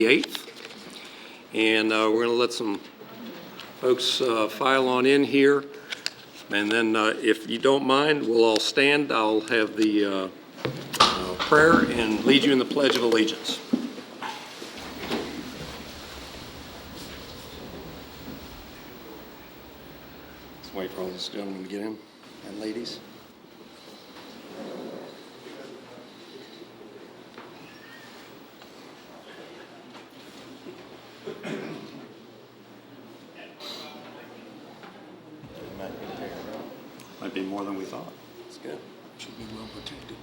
8th. And we're going to let some folks file on in here. And then if you don't mind, we'll all stand. I'll have the prayer and lead you in the Pledge of Allegiance. Let's wait for all these gentlemen to get in, and ladies. Might be more than we thought. It's good. Should be well protected.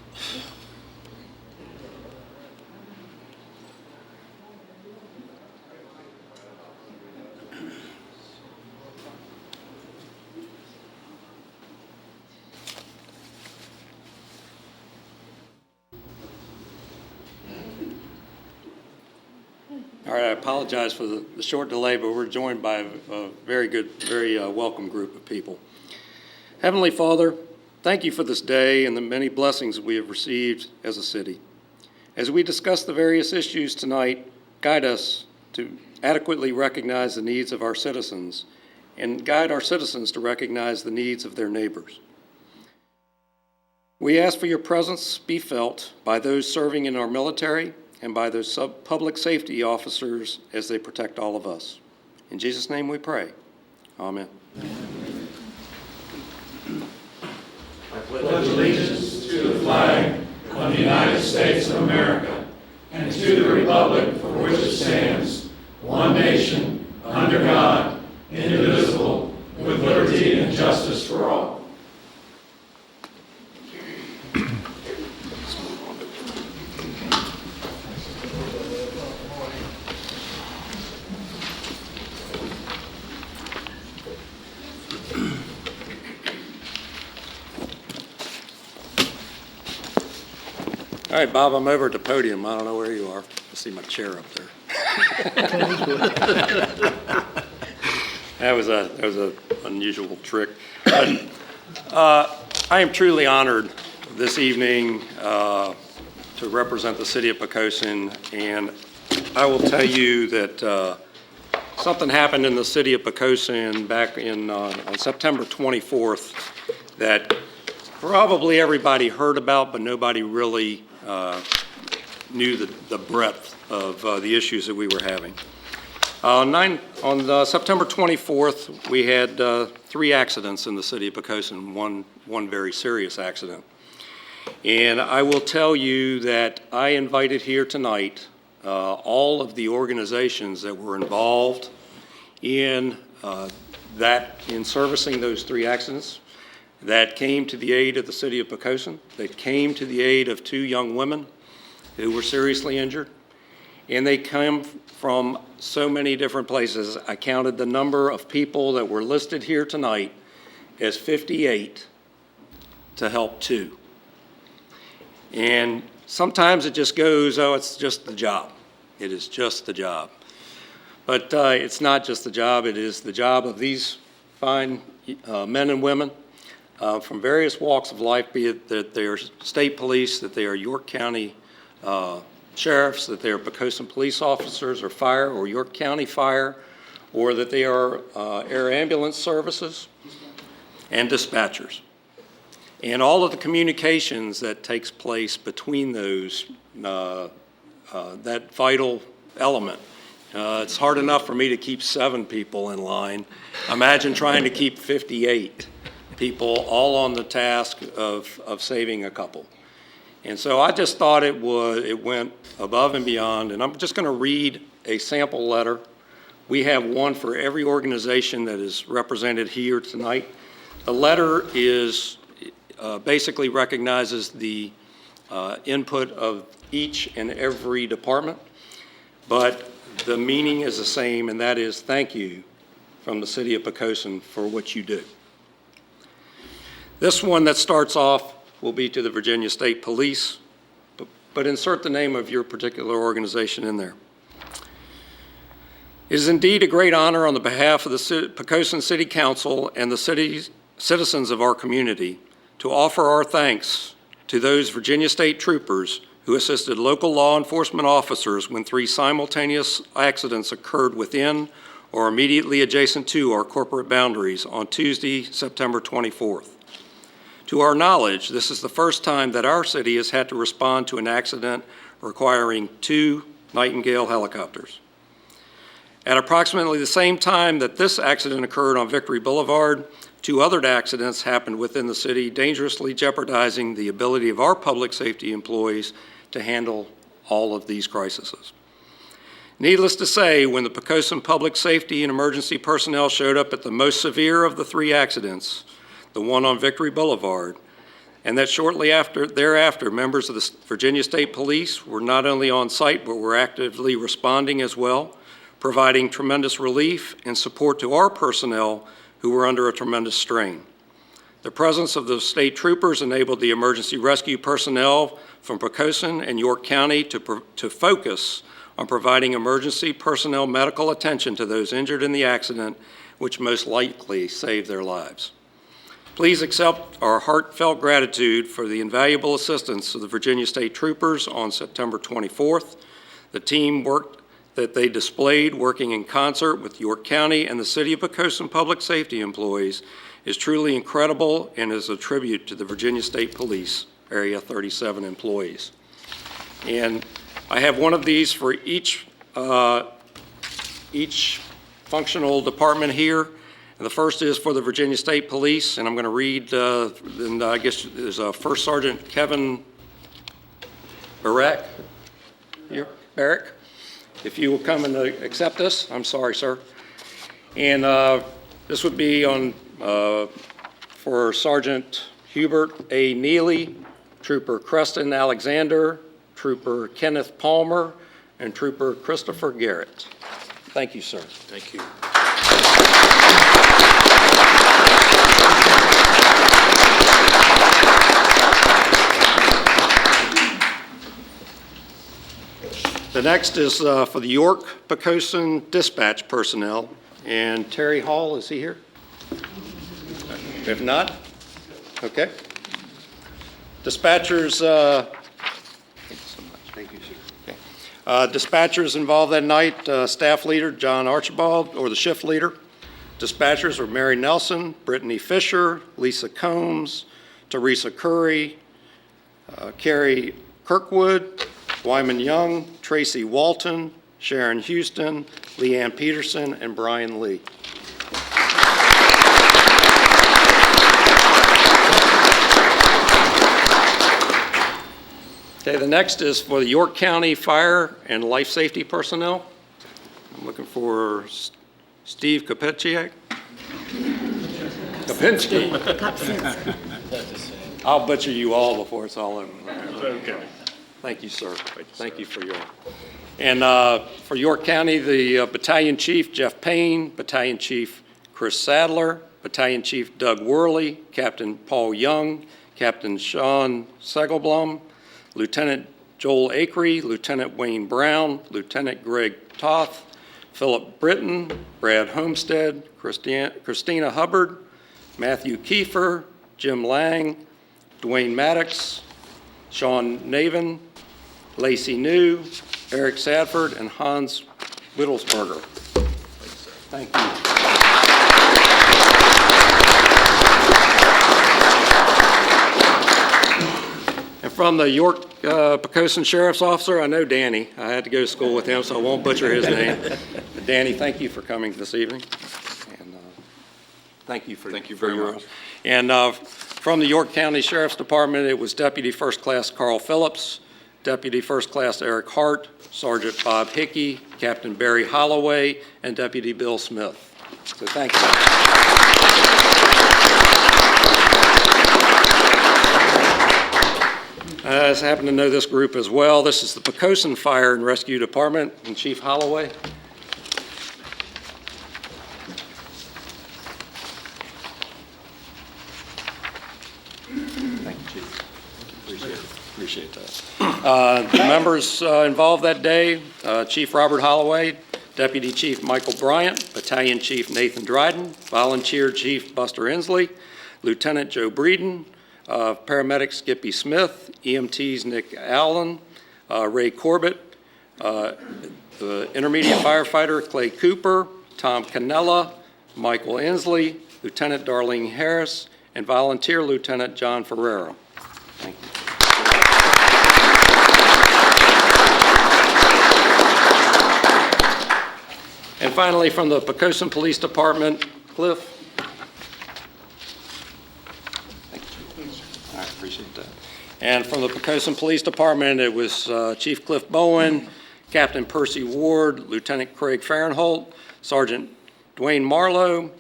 All right, I apologize for the short delay, but we're joined by a very good, very welcome group of people. Heavenly Father, thank you for this day and the many blessings we have received as a city. As we discuss the various issues tonight, guide us to adequately recognize the needs of our citizens and guide our citizens to recognize the needs of their neighbors. We ask for your presence be felt by those serving in our military and by those public safety officers as they protect all of us. In Jesus' name we pray. Amen. I pledge allegiance to the flag of the United States of America and to the republic for which it stands, one nation, under God, indivisible, with liberty and justice for all. All right, Bob, I'm over at the podium. I don't know where you are. I see my chair up there. That was a unusual trick. I am truly honored this evening to represent the city of Poquoson, and I will tell you that something happened in the city of Poquoson back in on September 24th that probably everybody heard about, but nobody really knew the breadth of the issues that we were having. On September 24th, we had 3 accidents in the city of Poquoson, one very serious accident. And I will tell you that I invited here tonight all of the organizations that were involved in servicing those 3 accidents, that came to the aid of the city of Poquoson, that came to the aid of 2 young women who were seriously injured, and they come from so many different places. I counted the number of people that were listed here tonight as 58 to help 2. And sometimes it just goes, oh, it's just the job. It is just the job. But it's not just the job, it is the job of these fine men and women from various walks of life, be it that they are state police, that they are York County sheriffs, that they are Poquoson police officers or fire or York County Fire, or that they are air ambulance services and dispatchers. And all of the communications that takes place between those, that vital element. It's hard enough for me to keep 7 people in line. Imagine trying to keep 58 people all on the task of saving a couple. And so I just thought it went above and beyond, and I'm just going to read a sample letter. We have one for every organization that is represented here tonight. The letter is basically recognizes the input of each and every department, but the meaning is the same, and that is thank you from the city of Poquoson for what you do. This one that starts off will be to the Virginia State Police, but insert the name of your particular organization in there. It is indeed a great honor on the behalf of the Poquoson City Council and the citizens of our community to offer our thanks to those Virginia State troopers who assisted local law enforcement officers when 3 simultaneous accidents occurred within or immediately adjacent to our corporate boundaries on Tuesday, September 24th. To our knowledge, this is the first time that our city has had to respond to an accident requiring 2 Nightingale helicopters. At approximately the same time that this accident occurred on Victory Boulevard, 2 other accidents happened within the city, dangerously jeopardizing the ability of our public safety employees to handle all of these crises. Needless to say, when the Poquoson public safety and emergency personnel showed up at the most severe of the 3 accidents, the one on Victory Boulevard, and that shortly thereafter, members of the Virginia State Police were not only on site, but were actively responding as well, providing tremendous relief and support to our personnel who were under a tremendous strain. The presence of the state troopers enabled the emergency rescue personnel from Poquoson and York County to focus on providing emergency personnel medical attention to those injured in the accident, which most likely saved their lives. Please accept our heartfelt gratitude for the invaluable assistance of the Virginia State Troopers on September 24th. The teamwork that they displayed working in concert with York County and the City of Poquoson public safety employees is truly incredible and is a tribute to the Virginia State Police Area 37 employees. And I have one of these for each functional department here. And the first is for the Virginia State Police, and I'm going to read, and I guess there's First Sergeant Kevin Barrack here, Barrack. If you will come and accept this, I'm sorry, sir. And this would be on for Sergeant Hubert A. Neely, Trooper Creston Alexander, Trooper Kenneth Palmer, and Trooper Christopher Garrett. Thank you, sir. Thank you. The next is for the York Poquoson dispatch personnel. And Terry Hall, is he here? If not, okay. Dispatchers, thank you so much. Thank you, sir. Okay. Dispatchers involved that night, staff leader John Archibald, or the shift leader. Dispatchers were Mary Nelson, Brittany Fisher, Lisa Combs, Teresa Curry, Carrie Kirkwood, Wyman Young, Tracy Walton, Sharon Houston, Leanne Peterson, and Brian Lee. Okay, the next is for the York County Fire and Life Safety personnel. I'm looking for Steve Kopinski. I'll butcher you all before it's all over. Okay. Thank you, sir. Thank you for your. And for York County, the Battalion Chief Jeff Payne, Battalion Chief Chris Sadler, Battalion Chief Doug Worley, Captain Paul Young, Captain Sean Segelblum, Lieutenant Joel Akery, Lieutenant Wayne Brown, Lieutenant Greg Toth, Philip Britton, Brad Homestead, Christina Hubbard, Matthew Kiefer, Jim Lang, Dwayne Maddox, Sean Navin, Lacey New, Eric Sadford, and Hans Whittlesberger. Thank you. And from the York Poquoson Sheriff's Officer, I know Danny. I had to go to school with him, so I won't butcher his name. But Danny, thank you for coming this evening. And thank you very much. And from the York County Sheriff's Department, it was Deputy First Class Carl Phillips, Deputy First Class Eric Hart, Sergeant Bob Hickey, Captain Barry Holloway, and Deputy Bill Smith. So thank you. I just happen to know this group as well. This is the Poquoson Fire and Rescue Department and Chief Holloway. Thank you, Chief. Appreciate that. The members involved that day, Chief Robert Holloway, Deputy Chief Michael Bryant, Battalion Chief Nathan Dryden, Volunteer Chief Buster Inslee, Lieutenant Joe Breeden, paramedic Skippy Smith, EMTs Nick Allen, Ray Corbett, the intermediate firefighter Clay Cooper, Tom Cannella, Michael Inslee, Lieutenant Darlene Harris, and volunteer Lieutenant John Ferrero. Thank you. And finally, from the Poquoson Police Department, Cliff. Thank you. I appreciate that. And from the Poquoson Police Department, it was Chief Cliff Bowen, Captain Percy Ward, Lieutenant Craig Fahrenholt, Sergeant Dwayne Marlowe,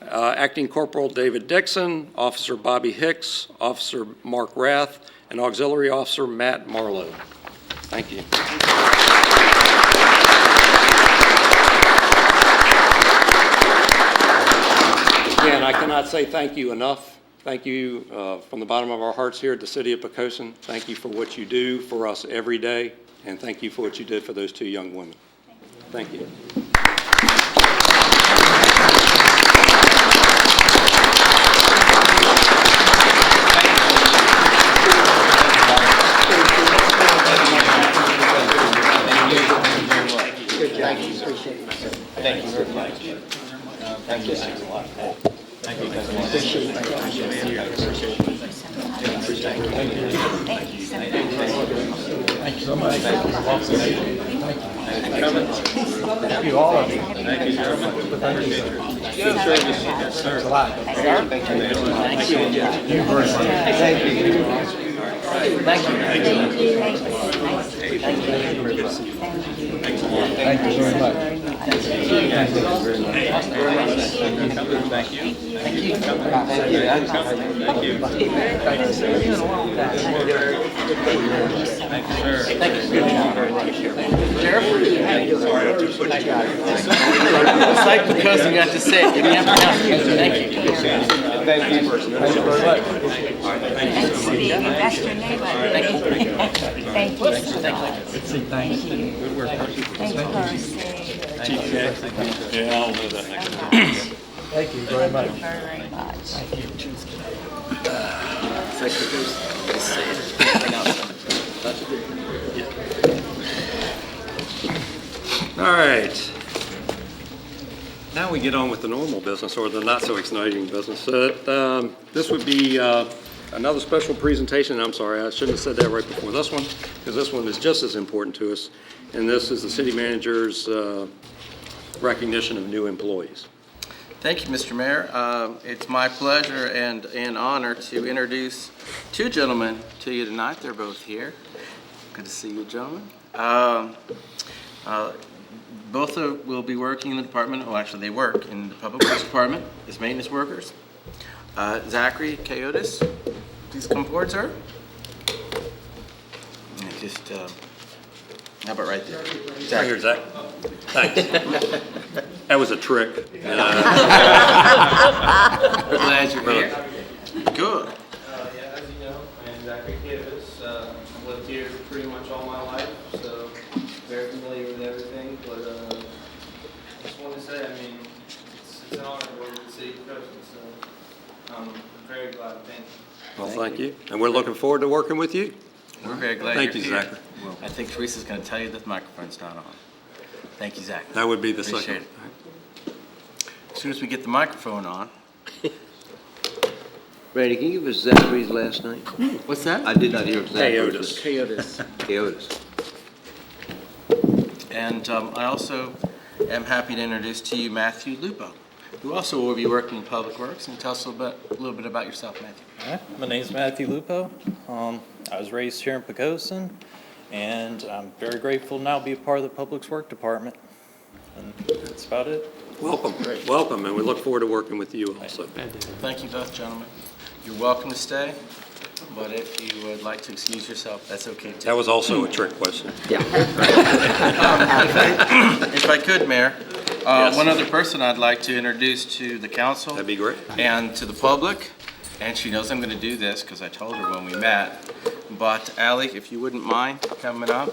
Acting Corporal David Dixon, Officer Bobby Hicks, Officer Mark Rath, and Auxiliary Officer Matt Marlowe. Thank you. Again, I cannot say thank you enough. Thank you from the bottom of our hearts here at the City of Poquoson. Thank you for what you do for us every day, and thank you for what you did for those 2 young women. Thank you. Thank you. Appreciate it. Thank you very much. Thank you. Thanks a lot. Thank you. Appreciate it. Thank you so much. Thank you, all of you. Thank you very much. Thank you. Good service. Yes, sir. A lot. Thank you. Thank you. Thank you very much. Thank you. Thank you. Thank you. Thank you very much. Thank you very much. Thank you. Thank you. Thank you. Thank you, sir. Thank you very much. Sheriff? Sorry, I just put you out. It's like because you got to say it. You didn't have to ask you. Thank you. Thank you. Thank you very much. Thanks for being investor neighbor. Thank you. Thank you. Thank you. Good work. Thanks, Percy. Yeah, I'll do that next time. Thank you very much. Very much. Thank you. All right. Now we get on with the normal business, or the not so exciting business. This would be another special presentation. I'm sorry, I shouldn't have said that right before this one, because this one is just as important to us. And this is the city manager's recognition of new employees. Thank you, Mr. Mayor. It's my pleasure and honor to introduce 2 gentlemen to you tonight. They're both here. Good to see you, gentlemen. Both will be working in the department. Well, actually, they work in the Public Works Department as maintenance workers. Zachary Coyotes, please come forward, sir. And just, how about right there? Right here, Zach. Thanks. That was a trick. We're glad you're here. Good. Yeah, as you know, my name is Zachary Davis. I've lived here pretty much all my life, so very familiar with everything. But I just want to say, I mean, it's an honor to work with the city of Poquoson, so I'm very glad. Thank you. Well, thank you. And we're looking forward to working with you. We're very glad Thank you're you, here. Zachary. I think Teresa's going to tell you that the microphone's not on. Thank you, Zach. That would be the Appreciate second. it. As soon as we get the microphone on. Randy, can you give us Zachary's last name? What's that? I did not hear Zachary's. Coyotes. Coyotes. And I also am happy to introduce to you Matthew Lupo, who also will be working in Public Works. And tell us a little bit about yourself, Matthew. Hi, my name is Matthew Lupo. I was raised here in Poquoson, and I'm very grateful to now be a part of the Public Works Department. And that's about it. Welcome. Welcome, and we look forward to working with you also. Thank you both, gentlemen. You're welcome to stay, but if you would like to excuse yourself, that's okay too. That was also a trick question. If I could, Mayor, Yes. one other person I'd like to introduce to the council. That'd be great. And to the public, and she knows I'm going to do this because I told her when we met. But Allie, if you wouldn't mind coming up,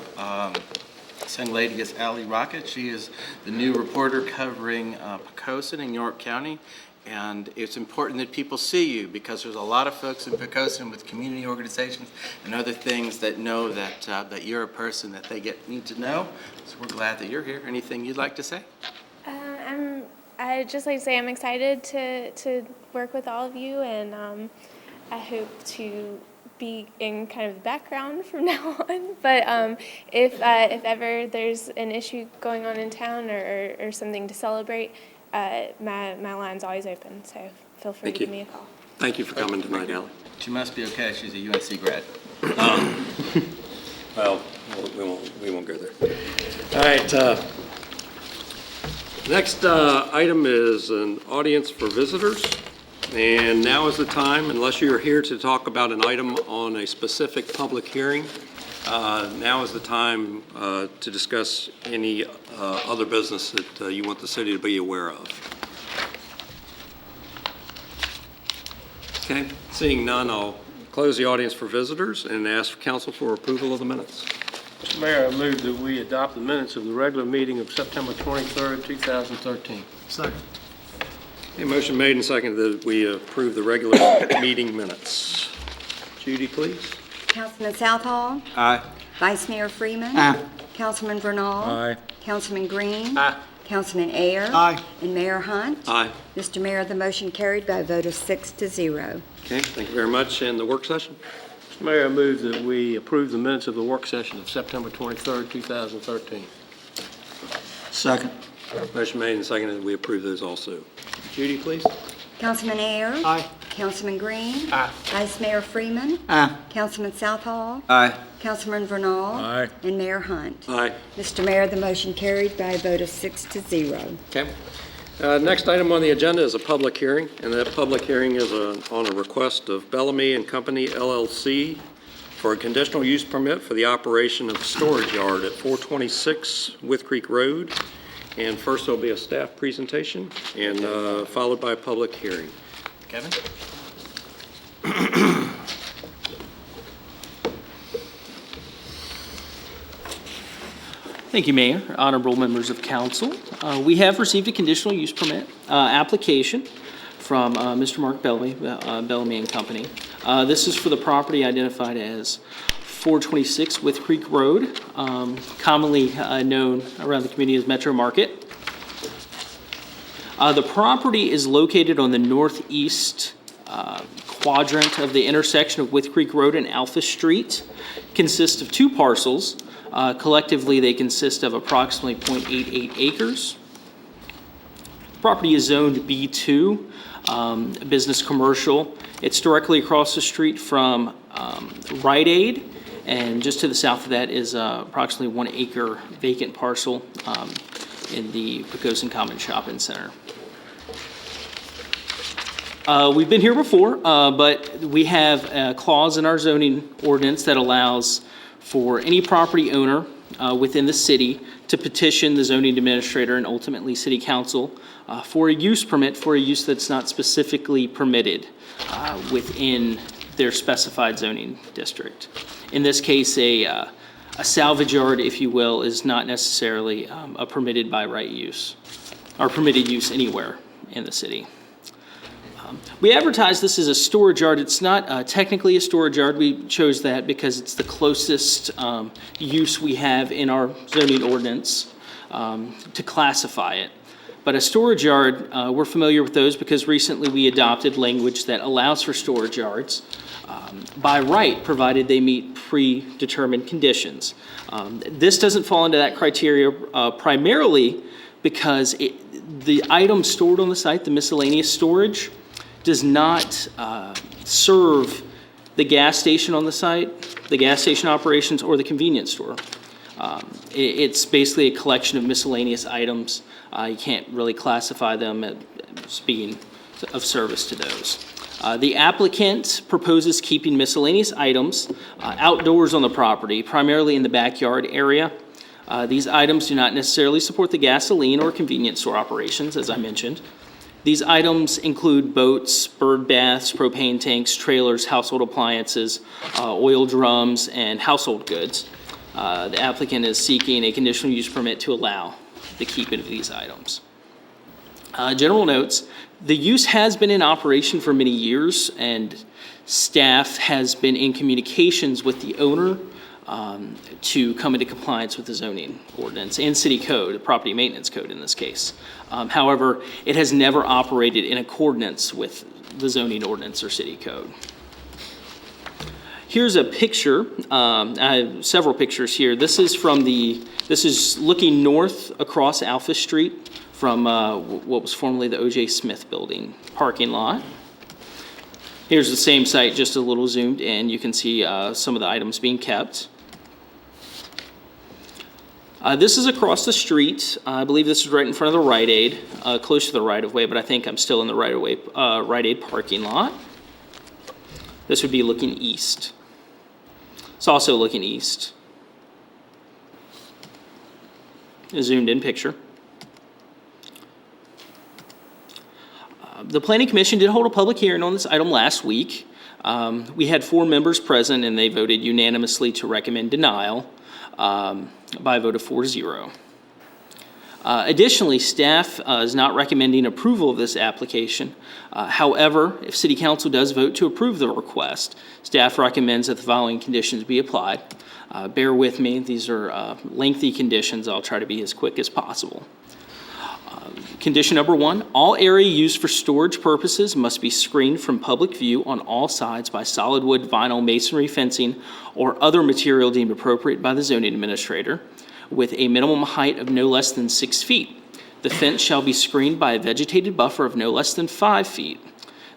this young lady is Allie Rocket. She is the new reporter covering Poquoson in York County, And it's important that people see you because there's a lot of folks in Poquoson with community organizations and other things that know that you're a person that they need to know. So we're glad that you're here. Anything you'd like to say? I'd just like to say I'm excited to work with all of you, and I hope to be in kind of the background from now on. But if ever there's an issue going on in town or something to celebrate, my line's always open, so feel free to give me a call. Thank you for coming tonight, Allie. She must be okay. She's a UNC grad. Well, we won't go there. All right. Next item is an audience for visitors. And now is the time, unless you're here to talk about an item on a specific public hearing, now is the time to discuss any other business that you want the city to be aware of. Okay, seeing none, I'll close the audience for visitors and ask council for approval of the minutes. Mr. Mayor, I move that we adopt the minutes of the regular meeting of September 23rd, 2013. Second. A motion made and seconded that we approve the regular meeting minutes. Judy, please. Councilman Southall. Aye. Vice Mayor Freeman. Aye. Councilman Vernal. Aye. Councilman Green. Aye. Councilman Ayer. Aye. And Mayor Hunt. Aye. Mr. Mayor, the motion carried by a vote of 6-0. Okay, thank you very much. And the work session? Mr. Mayor, I move that we approve the minutes of the work session of September 23rd, 2013. Second. Motion made and seconded that we approve those also. Judy, please. Councilman Ayer. Aye. Councilman Green. Aye. Vice Mayor Freeman. Aye. Councilman Southall. Aye. Councilman Vernal. Aye. And Mayor Hunt. Aye. Mr. Mayor, the motion carried by a vote of 6-0. Okay. Next item on the agenda is a public hearing, and that public hearing is on a request of Bellamy and Company LLC for a conditional use permit for the operation of a storage yard at 426 With Creek Road. And first there'll be a staff presentation and followed by a public hearing. Kevin? Thank you, Mayor, honorable members of council. We have received a conditional use permit application from Mr. Mark Bellamy and Company. This is for the property identified as 426 With Creek Road, commonly known around the community as Metro Market. The property is located on the northeast quadrant of the intersection of With Creek Road and Alpha Street. Consists of two parcels. Collectively, they consist of approximately 0.88 acres. The property is zoned B2, business commercial. It's directly across the street from Rite Aid, and just to the south of that is approximately 1 acre vacant parcel in the Poquoson Common Shopping Center. We've been here before, but we have a clause in our zoning ordinance that allows for any property owner within the city to petition the zoning administrator and ultimately city council for a use permit for a use that's not specifically permitted within their specified zoning district. In this case, a salvage yard, if you will, is not necessarily a permitted by right use or permitted use anywhere in the city. We advertise this as a storage yard. It's not technically a storage yard. We chose that because it's the closest use we have in our zoning ordinance to classify it. But a storage yard, we're familiar with those because recently we adopted language that allows for storage yards by right, provided they meet predetermined conditions. This doesn't fall into that criteria primarily because the items stored on the site, the miscellaneous storage, does not serve the gas station on the site, the gas station operations, or the convenience store. It's basically a collection of miscellaneous items. You can't really classify them as being of service to those. The applicant proposes keeping miscellaneous items outdoors on the property, primarily in the backyard area. These items do not necessarily support the gasoline or convenience store operations, as I mentioned. These items include boats, bird baths, propane tanks, trailers, household appliances, oil drums, and household goods. The applicant is seeking a conditional use permit to allow the keeping of these items. General notes, the use has been in operation for many years, and staff has been in communications with the owner to come into compliance with the zoning ordinance and city code, the property maintenance code in this case. However, it has never operated in accordance with the zoning ordinance or city code. Here's a picture. I have several pictures here. This is looking north across Alpha Street from what was formerly the O.J. Smith Building parking lot. Here's the same site, just a little zoomed in. You can see some of the items being kept. This is across the street. I believe this is right in front of the Rite Aid, close to the right-of-way, but I think I'm still in the Rite Aid parking lot. This would be looking east. It's also looking east. A zoomed-in picture. The Planning Commission did hold a public hearing on this item last week. We had 4 members present, and they voted unanimously to recommend denial by a vote of 4-0. Additionally, staff is not recommending approval of this application. However, if City Council does vote to approve the request, staff recommends that the following conditions be applied. Bear with me, these are lengthy conditions. I'll try to be as quick as possible. Condition number 1, all area used for storage purposes must be screened from public view on all sides by solid wood, vinyl, masonry fencing, or other material deemed appropriate by the zoning administrator, with a minimum height of no less than 6 feet. The fence shall be screened by a vegetated buffer of no less than 5 feet.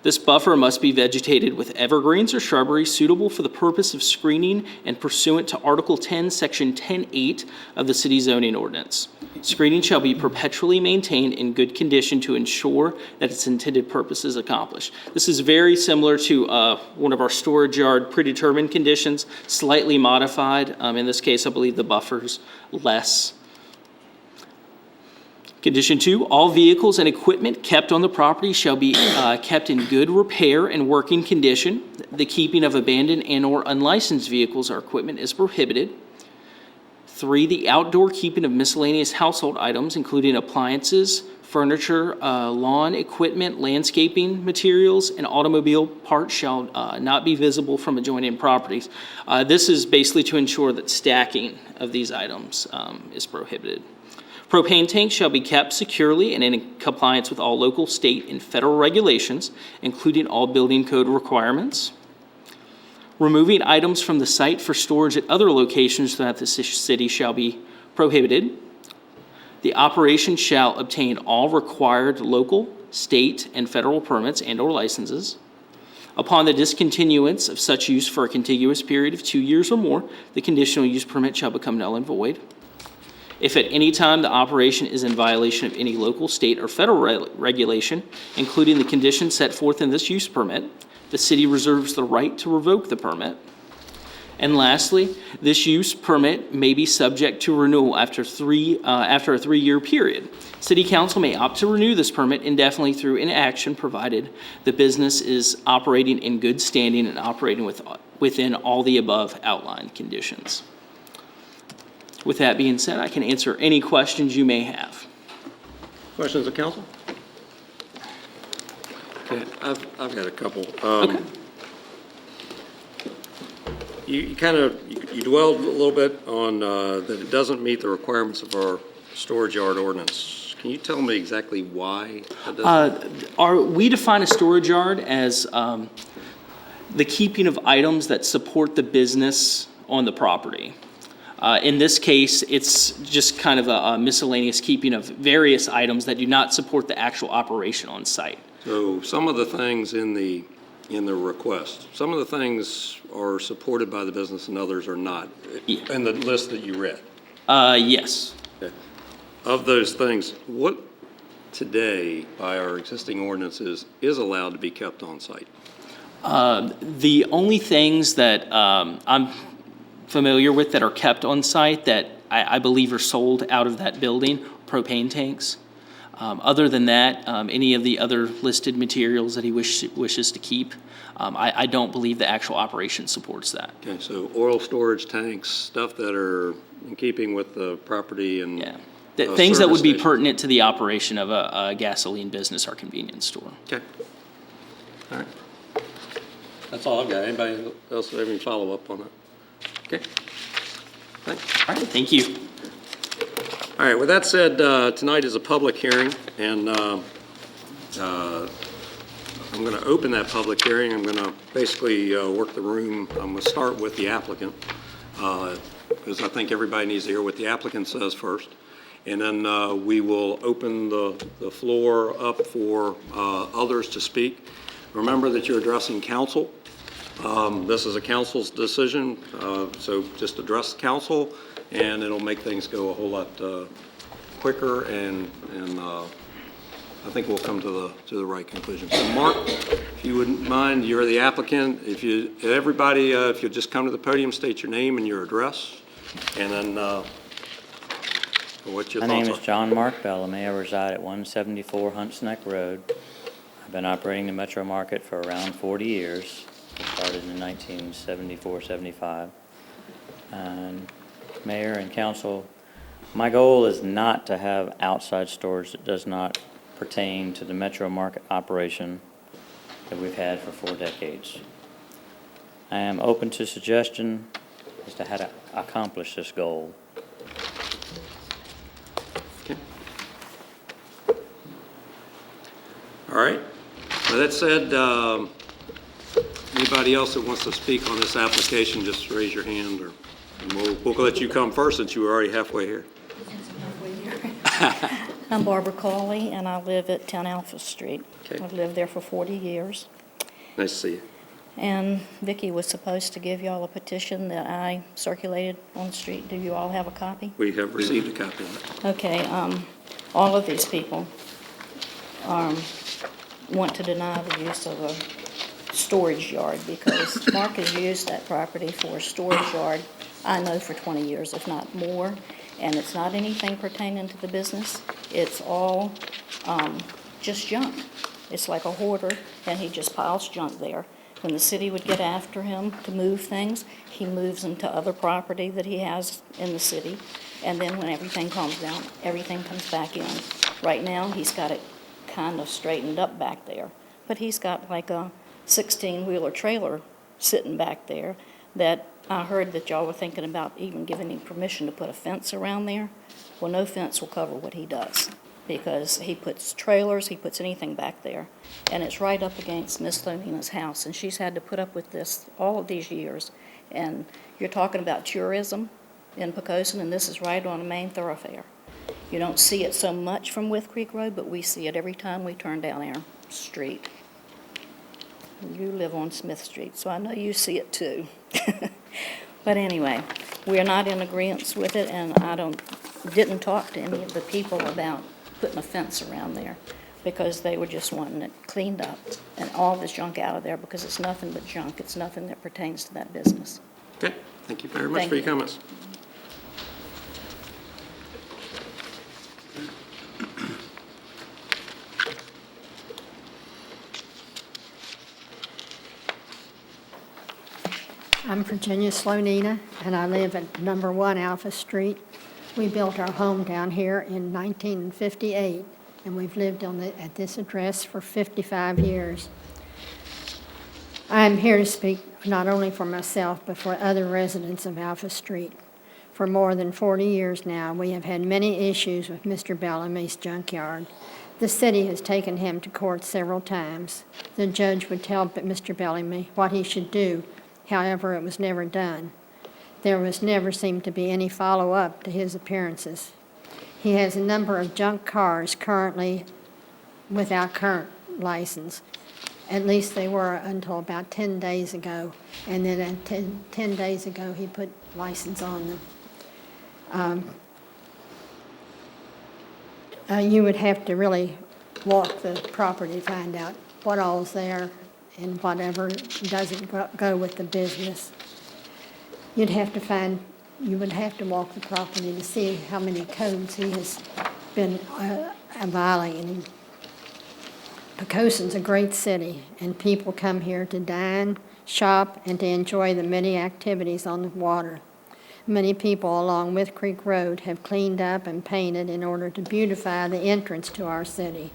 This buffer must be vegetated with evergreens or shrubbery suitable for the purpose of screening and pursuant to Article 10, Section 10.8 of the City Zoning Ordinance. Screening shall be perpetually maintained in good condition to ensure that its intended purpose is accomplished. This is very similar to one of our storage yard predetermined conditions, slightly modified. In this case, I believe the buffer's less. Condition 2, all vehicles and equipment kept on the property shall be kept in good repair and working condition. The keeping of abandoned and/or unlicensed vehicles or equipment is prohibited. 3, the outdoor keeping of miscellaneous household items, including appliances, furniture, lawn equipment, landscaping materials, and automobile parts shall not be visible from adjoining properties. This is basically to ensure that stacking of these items is prohibited. Propane tanks shall be kept securely and in compliance with all local, state, and federal regulations, including all building code requirements. Removing items from the site for storage at other locations throughout the city shall be prohibited. The operation shall obtain all required local, state, and federal permits and/or licenses. Upon the discontinuance of such use for a contiguous period of 2 years or more, the conditional use permit shall become null and void. If at any time the operation is in violation of any local, state, or federal regulation, including the conditions set forth in this use permit, the city reserves the right to revoke the permit. And lastly, this use permit may be subject to renewal after a 3-year period. City Council may opt to renew this permit indefinitely through inaction, provided the business is operating in good standing and operating within all the above outlined conditions. With that being said, I can answer any questions you may have. Questions of council? Okay, I've got a couple. Okay. You dwelled a little bit on that it doesn't meet the requirements of our storage yard ordinance. Can you tell me exactly why it doesn't? We define a storage yard as the keeping of items that support the business on the property. In this case, it's just kind of a miscellaneous keeping of various items that do not support the actual operation on site. So some of the things in the request, some of the things are supported by the business and others are not, in the list that you read? Yes. Okay. Of those things, what today, by our existing ordinances, is allowed to be kept on site? The only things that I'm familiar with that are kept on site that I believe are sold out of that building, propane tanks. Other than that, any of the other listed materials that he wishes to keep, I don't believe the actual operation supports that. Okay, so oil storage tanks, stuff that are in keeping with the property and. Yeah. Things that would be service station. pertinent to the operation of a gasoline business or convenience store. Okay. All right. That's all I've got. Anybody else have any follow-up on that? Okay. Thanks. All right, thank you. All right, with that said, tonight is a public hearing, and I'm going to open that public hearing. I'm going to basically work the room. I'm going to start with the applicant, because I think everybody needs to hear what the applicant says first. And then we will open the floor up for others to speak. Remember that you're addressing council. This is a council's decision, so just address council, and it'll make things go a whole lot quicker, and I think we'll come to the right conclusion. So Mark, if you wouldn't mind, you're the applicant. If you'll just come to the podium, state your name and your address, and then what your thoughts are. My name is John Mark Bellamy. I reside at 174 Hunts Neck Road. I've been operating the Metro Market for around 40 years. I started in 1974-75. And Mayor and Council, my goal is not to have outside storage that does not pertain to the Metro Market operation that we've had for 4 decades. I am open to suggestion as to how to accomplish this goal. Okay. All right. With that said, anybody else that wants to speak on this application, just raise your hand, and we'll let you come first since you were already halfway here. I'm Barbara Cawley, and I live at 10 Alpha Street. Okay. I've lived there for 40 years. Nice to see you. And Vicki was supposed to give y'all a petition that I circulated on the street. Do you all have a copy? We have received a copy of it. Okay, all of these people want to deny the use of a storage yard because Mark has used that property for a storage yard, I know, for 20 years, if not more. And it's not anything pertaining to the business. It's all just junk. It's like a hoarder, and he just piles junk there. When the city would get after him to move things, he moves them to other property that he has in the city. And then when everything calms down, everything comes back in. Right now, he's got it kind of straightened up back there. But he's got like a 16-wheeler trailer sitting back there that I heard that y'all were thinking about even giving him permission to put a fence around there. Well, no fence will cover what he does because he puts trailers, he puts anything back there. And it's right up against Miss Lomina's house, and she's had to put up with this all of these years. And you're talking about tourism in Poquoson, and this is right on a main thoroughfare. You don't see it so much from Wythe Creek Road, but we see it every time we turn down our street. You live on Smith Street, so I know you see it too. But anyway, we're not in agreement with it, and I didn't talk to any of the people about putting a fence around there because they were just wanting it cleaned up and all this junk out of there because it's nothing but junk. It's nothing that pertains to that business. Okay, thank you very much for your comments. I'm Virginia Slonina, and I live at number 1 Alpha Street. We built our home down here in 1958, and we've lived at this address for 55 years. I'm here to speak not only for myself, but for other residents of Alpha Street. For more than 40 years now, we have had many issues with Mr. Bellamy's junkyard. The city has taken him to court several times. The judge would tell Mr. Bellamy what he should do. However, it was never done. There was never seemed to be any follow-up to his appearances. He has a number of junk cars currently without current license. At least they were until about 10 days ago. And then 10 days ago, he put license on them. You would have to really walk the property to find out what all's there and whatever doesn't go with the business. You would have to walk the property to see how many codes he has been violating. Poquoson's a great city, and people come here to dine, shop, and to enjoy the many activities on the water. Many people along With Creek Road have cleaned up and painted in order to beautify the entrance to our city.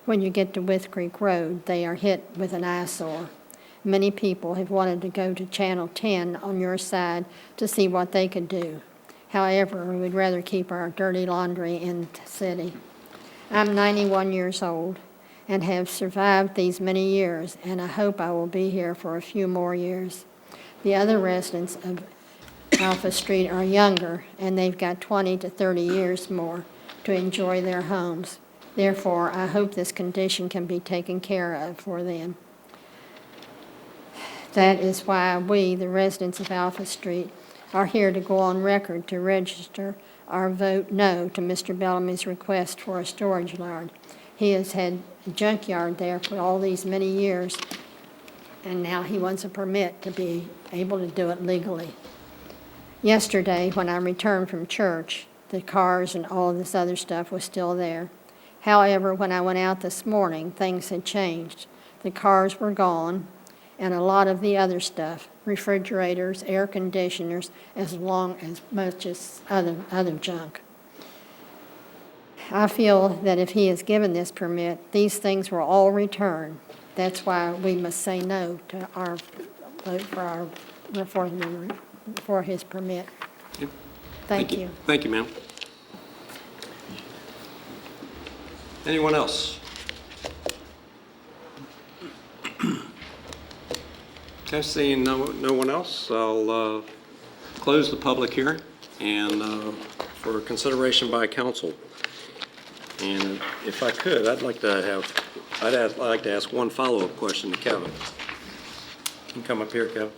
When you get to With Creek Road, they are hit with an eyesore. Many people have wanted to go to Channel 10 on your side to see what they could do. However, we would rather keep our dirty laundry in the city. I'm 91 years old and have survived these many years, and I hope I will be here for a few more years. The other residents of Alpha Street are younger, and they've got 20 to 30 years more to enjoy their homes. Therefore, I hope this condition can be taken care of for them. That is why we, the residents of Alpha Street, are here to go on record to register our vote no to Mr. Bellamy's request for a storage yard. He has had a junkyard there for all these many years, and now he wants a permit to be able to do it legally. Yesterday, when I returned from church, the cars and all of this other stuff was still there. However, when I went out this morning, things had changed. The cars were gone, and a lot of the other stuff, refrigerators, air conditioners, as much as other junk. I feel that if he is given this permit, these things will all return. That's why we must say no to our vote for his permit. Thank you. Thank you, ma'am. Anyone else? Okay, seeing no one else, I'll close the public hearing and for consideration by council. And if I could, I'd like to ask one follow-up question to Kevin. You can come up here, Kevin.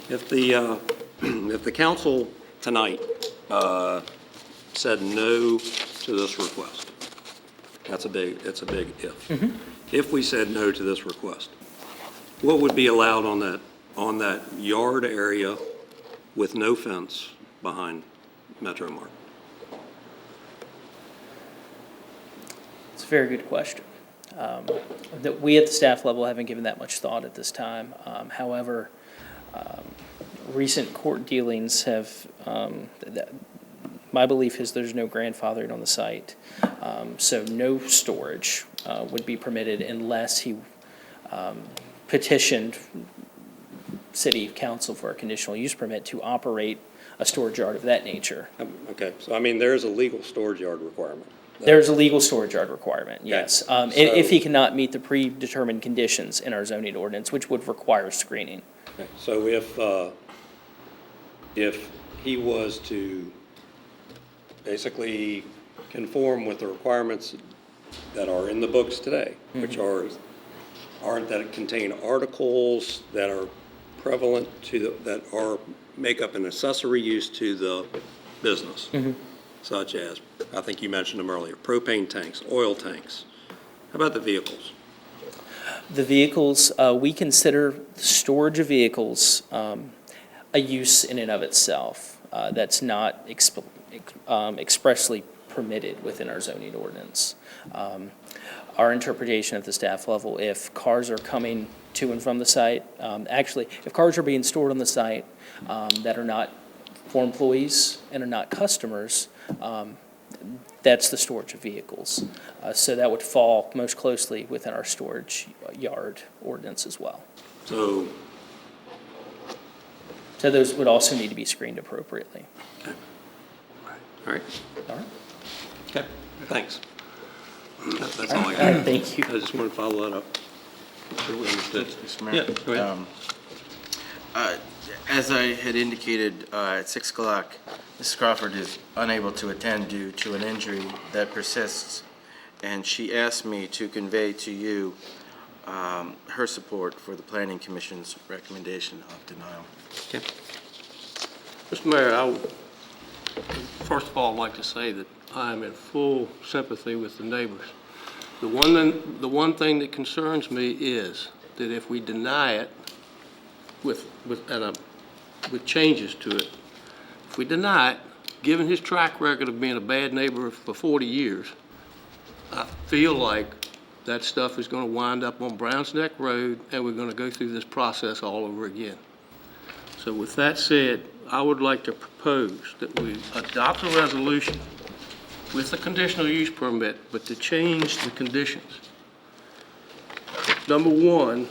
If the council tonight said no to this request, it's a big if. Mm-hmm. If we said no to this request, what would be allowed on that yard area with no fence behind Metro Mart? It's a very good question. That we at the staff level haven't given that much thought at this time. However, recent court dealings have, my belief is there's no grandfathering on the site. So no storage would be permitted unless he petitioned city council for a conditional use permit to operate a storage yard of that nature. Okay, so I mean, there's a legal storage yard requirement. There's a legal storage yard requirement, yes. So- If he cannot meet the predetermined conditions in our zoning ordinance, which would require screening. Okay, so if he was to basically conform with the requirements that are in the books today, which aren't that contain articles that are prevalent that make up an accessory use to the business, such as, I think you mentioned them earlier, propane tanks, oil tanks. How about the vehicles? The vehicles, we consider storage of vehicles a use in and of itself. That's not expressly permitted within our zoning ordinance. Our interpretation at the staff level, if cars are coming to and from the site, actually, if cars are being stored on the site that are not for employees and are not customers, that's the storage of vehicles. So that would fall most closely within our storage yard ordinance as well. So those would also need to be screened appropriately. Okay. All right. All right. Okay, thanks. That's all I got. Thank you. I just want to follow that up. Sure we understood. Mr. Mayor? Yeah, go ahead. As I had indicated at 6 o'clock, Mrs. Crawford is unable to attend due to an injury that persists, and she asked me to convey to you her support for the Planning Commission's recommendation of denial. Okay. Mr. Mayor, I would, first of all, like to say that I am in full sympathy with the neighbors. The one thing that concerns me is that if we deny it with changes to it, if we deny it, given his track record of being a bad neighbor for 40 years, I feel like that stuff is going to wind up on Browns Neck Road, and we're going to go through this process all over again. So with that said, I would like to propose that we adopt a resolution with the conditional use permit, but to change the conditions. Number one,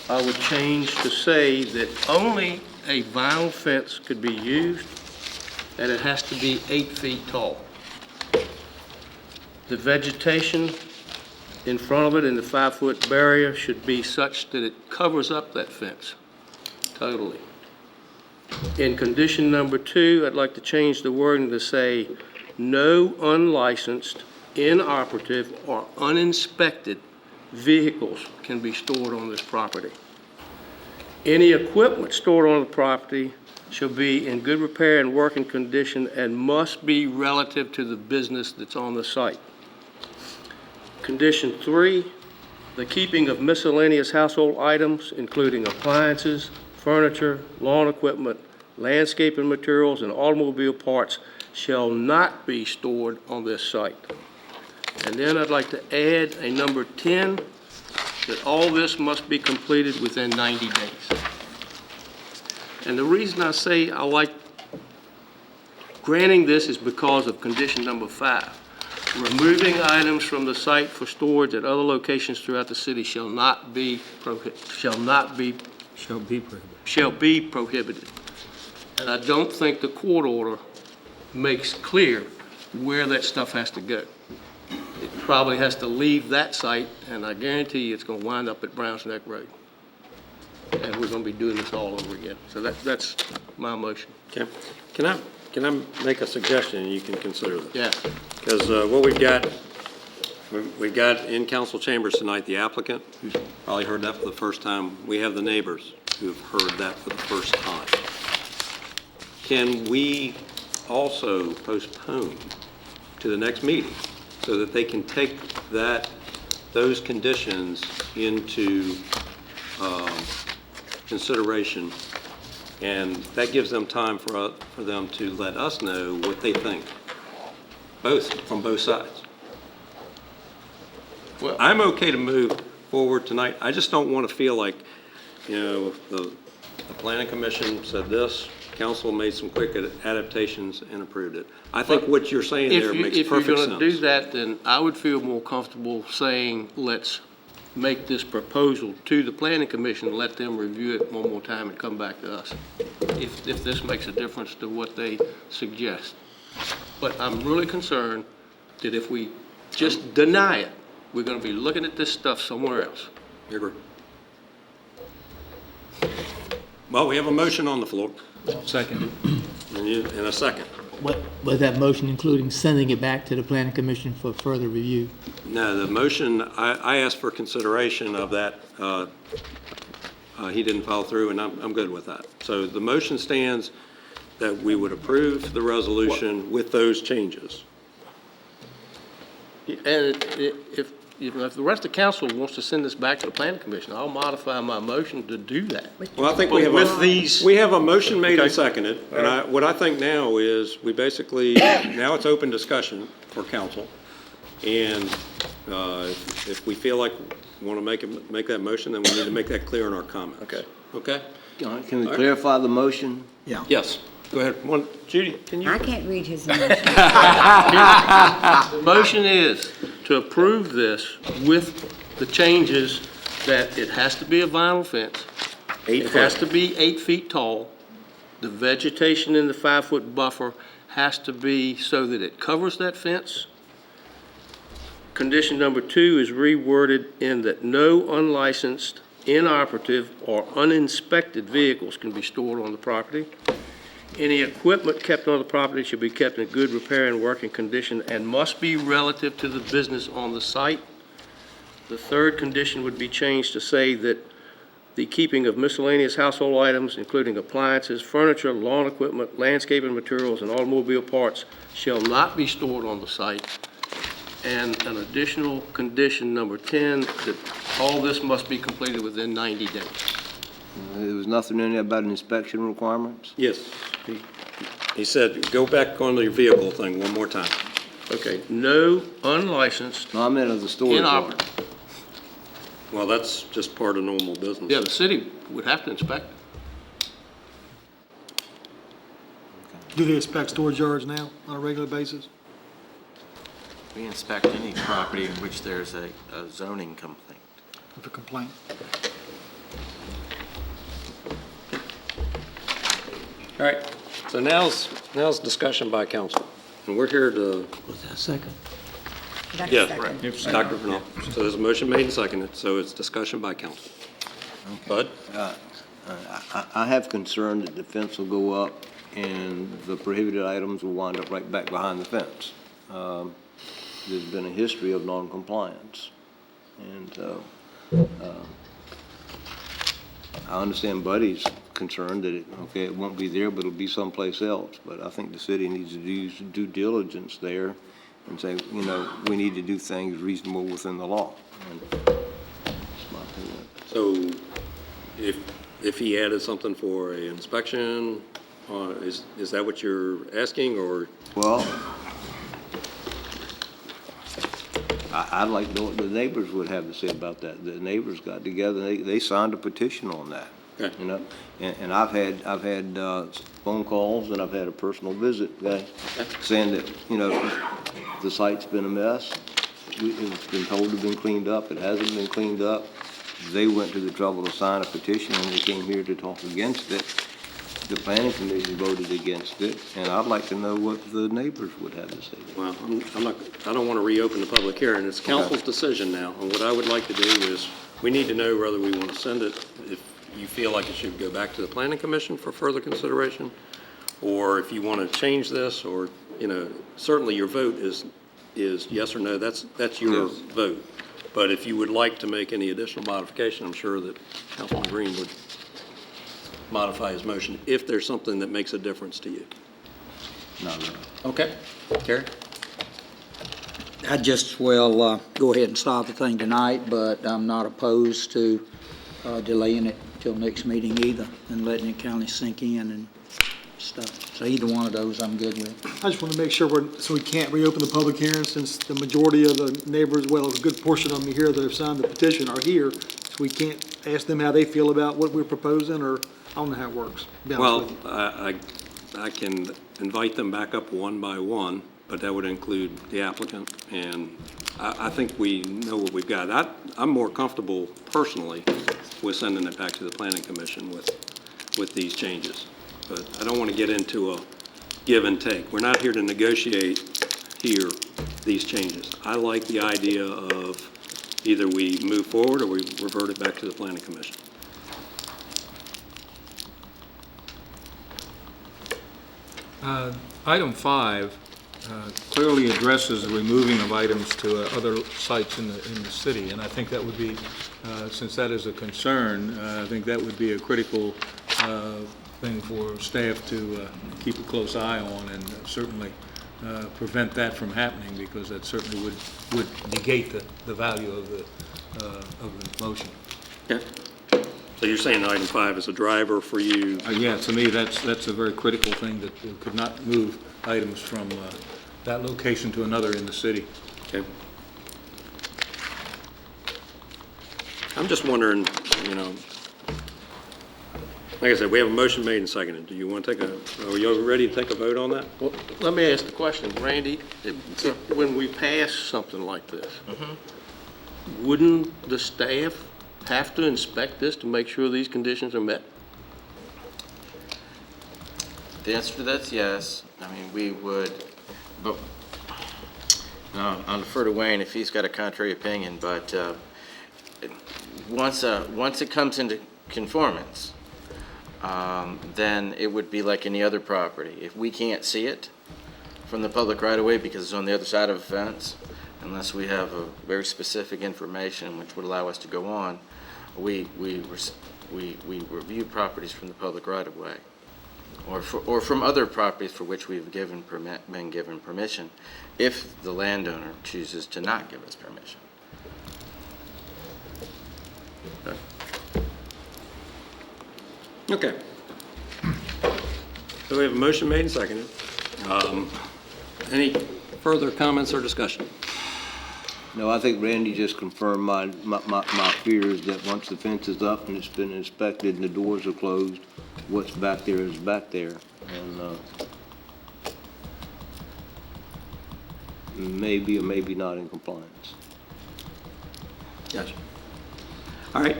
I would change to say that only a vinyl fence could be used, and it has to be 8 feet tall. The vegetation in front of it and the 5-foot barrier should be such that it covers up that fence totally. In condition number 2, I'd like to change the wording to say, no unlicensed, inoperative, or uninspected vehicles can be stored on this property. Any equipment stored on the property shall be in good repair and working condition and must be relative to the business that's on the site. Condition 3, the keeping of miscellaneous household items, including appliances, furniture, lawn equipment, landscaping materials, and automobile parts shall not be stored on this site. And then I'd like to add a number 10, that all this must be completed within 90 days. And the reason I say I like granting this is because of condition number 5. Removing items from the site for storage at other locations throughout the city shall be prohibited. And I don't think the court order makes clear where that stuff has to go. It probably has to leave that site, and I guarantee you it's going to wind up at Browns Neck Road. And we're going to be doing this all over again. So that's my motion. Okay. Can I make a suggestion, and you can consider this? Yeah. Because what we've got in council chambers tonight, the applicant, who's probably heard that for the first time. We have the neighbors who've heard that for the first time. Can we also postpone to the next meeting so that they can take those conditions into consideration, and that gives them time for them to let us know what they think, from both sides. Well, I'm okay to move forward tonight. I just don't want to feel like, the planning commission said this, council made some quick adaptations and approved it. I think what you're saying there makes perfect sense. If you're going to do that, then I would feel more comfortable saying, let's make this proposal to the planning commission, let them review it one more time and come back to us, if this makes a difference to what they suggest. But I'm really concerned that if we just deny it, we're going to be looking at this stuff somewhere else. I agree. Well, we have a motion on the floor. Second. And a second. What was that motion, including sending it back to the planning commission for further review? No, the motion, I asked for consideration of that. He didn't follow through, and I'm good with that. So the motion stands that we would approve the resolution with those changes. And if the rest of the council wants to send this back to the planning commission, I'll modify my motion to do that. Well, I think we have a motion made and seconded, and what I think now is we basically, now it's open discussion for council, and if we feel like we want to make that motion, then we need to make that clear in our comments. Okay? Can we clarify the motion? Yeah. Yes. Go ahead. Judy, can you? I can't read his motion. The motion is to approve this with the changes that it has to be a vinyl fence. It has to be 8 feet tall. The vegetation in the 5-foot buffer has to be so that it covers that fence. Condition number 2 is reworded in that no unlicensed, inoperative, or uninspected vehicles can be stored on the property. Any equipment kept on the property should be kept in good repair and working condition and must be relative to the business on the site. The third condition would be changed to say that the keeping of miscellaneous household items, including appliances, furniture, lawn equipment, landscaping materials, and automobile parts, shall not be stored on the site. And an additional condition, number 10, that all this must be completed within 90 days. There was nothing in there about inspection requirements? Yes. He said, go back on your vehicle thing one more time. Okay, no unlicensed, No, I meant of the storage. inoperative. Well, that's just part of normal business. Yeah, the city would have to inspect it. Do they inspect storage yards now on a regular basis? We inspect any property in which there's a zoning complaint. With a complaint? All right, so now's discussion by council. And we're here to, Was that second? yeah, Dr. Vernal. So there's a motion made and seconded, so it's discussion by council. Bud? I have concern that the fence will go up and the prohibited items will wind up right back behind the fence. There's been a history of non-compliance. And I understand Buddy's concerned that, it won't be there, but it'll be someplace else. But I think the city needs to do due diligence there and say, we need to do things reasonable within the law. And that's my opinion. So if he added something for an inspection, is that what you're asking, or? Well, I'd like to know what the neighbors would have to say about that. The neighbors got together, they signed a petition on that. Okay. And I've had phone calls and I've had a personal visit, saying that, the site's been a mess. It's been told to have been cleaned up. It hasn't been cleaned up. They went to the trouble to sign a petition and they came here to talk against it. The planning commission voted against it, and I'd like to know what the neighbors would have to say. Well, I don't want to reopen the public hearing. It's council's decision now. And what I would like to do is, we need to know whether we want to send it, if you feel like it should go back to the planning commission for further consideration, or if you want to change this, or, certainly your vote is yes or no. That's your vote. But if you would like to make any additional modification, I'm sure that Councilman Green would modify his motion if there's something that makes a difference to you. Not really. Okay. Terry? I'd just, go ahead and start the thing tonight, but I'm not opposed to delaying it till next meeting either, and letting it kind of sink in and stuff. So either one of those I'm good with. I just want to make sure so we can't reopen the public hearing since the majority of the neighbors, well, a good portion of them here that have signed the petition are here. So we can't ask them how they feel about what we're proposing, or I don't know how it works. to be honest with Well, you. I can invite them back up one by one, but that would include the applicant, and I think we know what we've got. I'm more comfortable personally with sending it back to the planning commission with these changes. But I don't want to get into a give and take. We're not here to negotiate here these changes. I like the idea of either we move forward or we revert it back to the planning commission. Item 5 clearly addresses the removing of items to other sites in the city, and I think that would be, since that is a concern, I think that would be a critical thing for staff to keep a close eye on, and certainly prevent that from happening, because that certainly would negate the value of the motion. Yeah. So you're saying item 5 is a driver for you? Yeah, to me, that's a very critical thing, that we could not move items from that location to another in the city. Okay. I'm just wondering, like I said, we have a motion made and seconded. Do you want to are you ready to take a vote on that? Well, let me ask the question, Randy, when we pass something like this, wouldn't the staff have to inspect this to make sure these conditions are met? The answer to that's yes. I mean, we would, but no, I'll defer to Wayne if he's got a contrary opinion, but once it comes into conformance, then it would be like any other property. If we can't see it from the public right away because it's on the other side of a fence, unless we have a very specific information which would allow us to go on, we review properties from the public right of way, or from other properties for which we've been given permission, if the landowner chooses to not give us permission. Okay. So we have a motion made and seconded. Any further comments or discussion? No, I think Randy just confirmed my fears that once the fence is up and it's been inspected and the doors are closed, what's back there is back there. And maybe or maybe not in compliance. Gotcha. All right,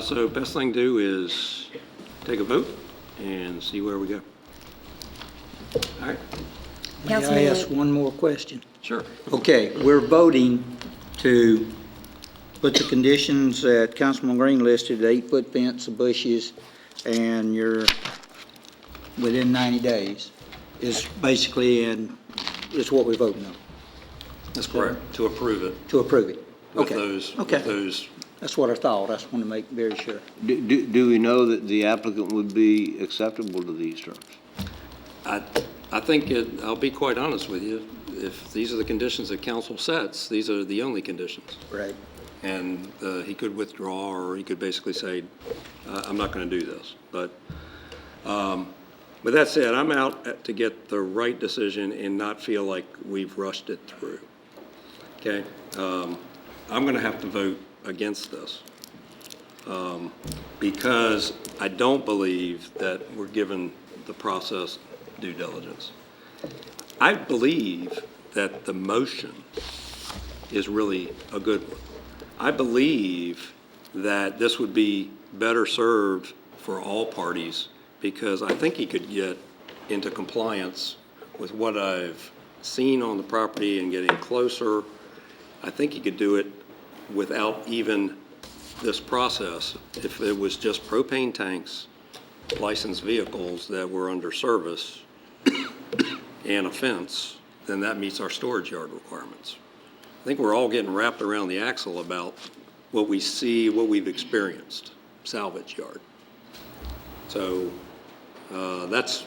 so best thing to do is take a vote and see where we go. All right. May I ask one more question? Sure. Okay, we're voting to put the conditions that Councilman Green listed, 8-foot fence, the bushes, and you're within 90 days, is basically is what we're voting on. That's correct, to approve it. To approve it. With Okay. those, Okay. with those. That's what I thought. I just want to make very sure. Do we know that the applicant would be acceptable to these terms? I think I'll be quite honest with you, if these are the conditions that council sets, these are the only conditions. Right. And he could withdraw, or he could basically say, I'm not going to do this. But with that said, I'm out to get the right decision and not feel like we've rushed it through. Okay? I'm going to have to vote against this because I don't believe that we're given the process due diligence. I believe that the motion is really a good one. I believe that this would be better served for all parties because I think he could get into compliance with what I've seen on the property and getting closer. I think he could do it without even this process. If it was just propane tanks, licensed vehicles that were under service, and a fence, then that meets our storage yard requirements. I think we're all getting wrapped around the axle about what we see, what we've experienced, salvage yard. So that's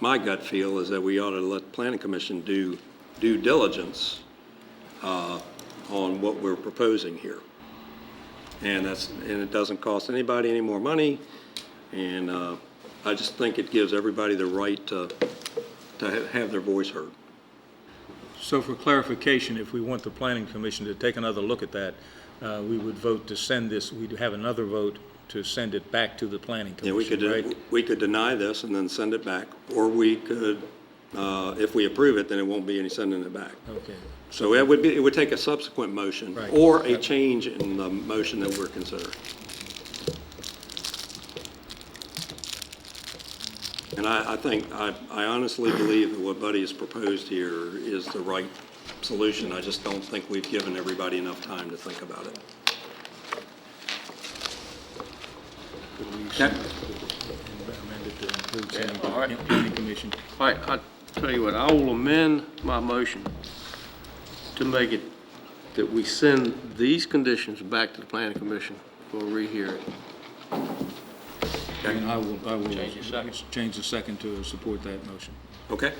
my gut feel, is that we ought to let the Planning Commission do due diligence on what we're proposing here. And it doesn't cost anybody any more money, and I just think it gives everybody the right to have their voice heard. So for clarification, if we want the Planning Commission to take another look at that, we would vote to send this, we'd have another vote to send it back to the Planning Commission, right? We could deny this and then send it back, or we could, if we approve it, then it won't be any sending it back. Okay. So it would take a subsequent motion, Right. or a change in the motion that we're considering. And I think, I honestly believe that what Buddy has proposed here is the right solution. I just don't think we've given everybody enough time to think about it. Okay. Amend it to include sending all right. to the Planning Commission. All right, I'll tell you what, I will amend my motion to make it that we send these conditions back to the Planning Commission for a rehearing. And I will change the second to support that motion. Okay.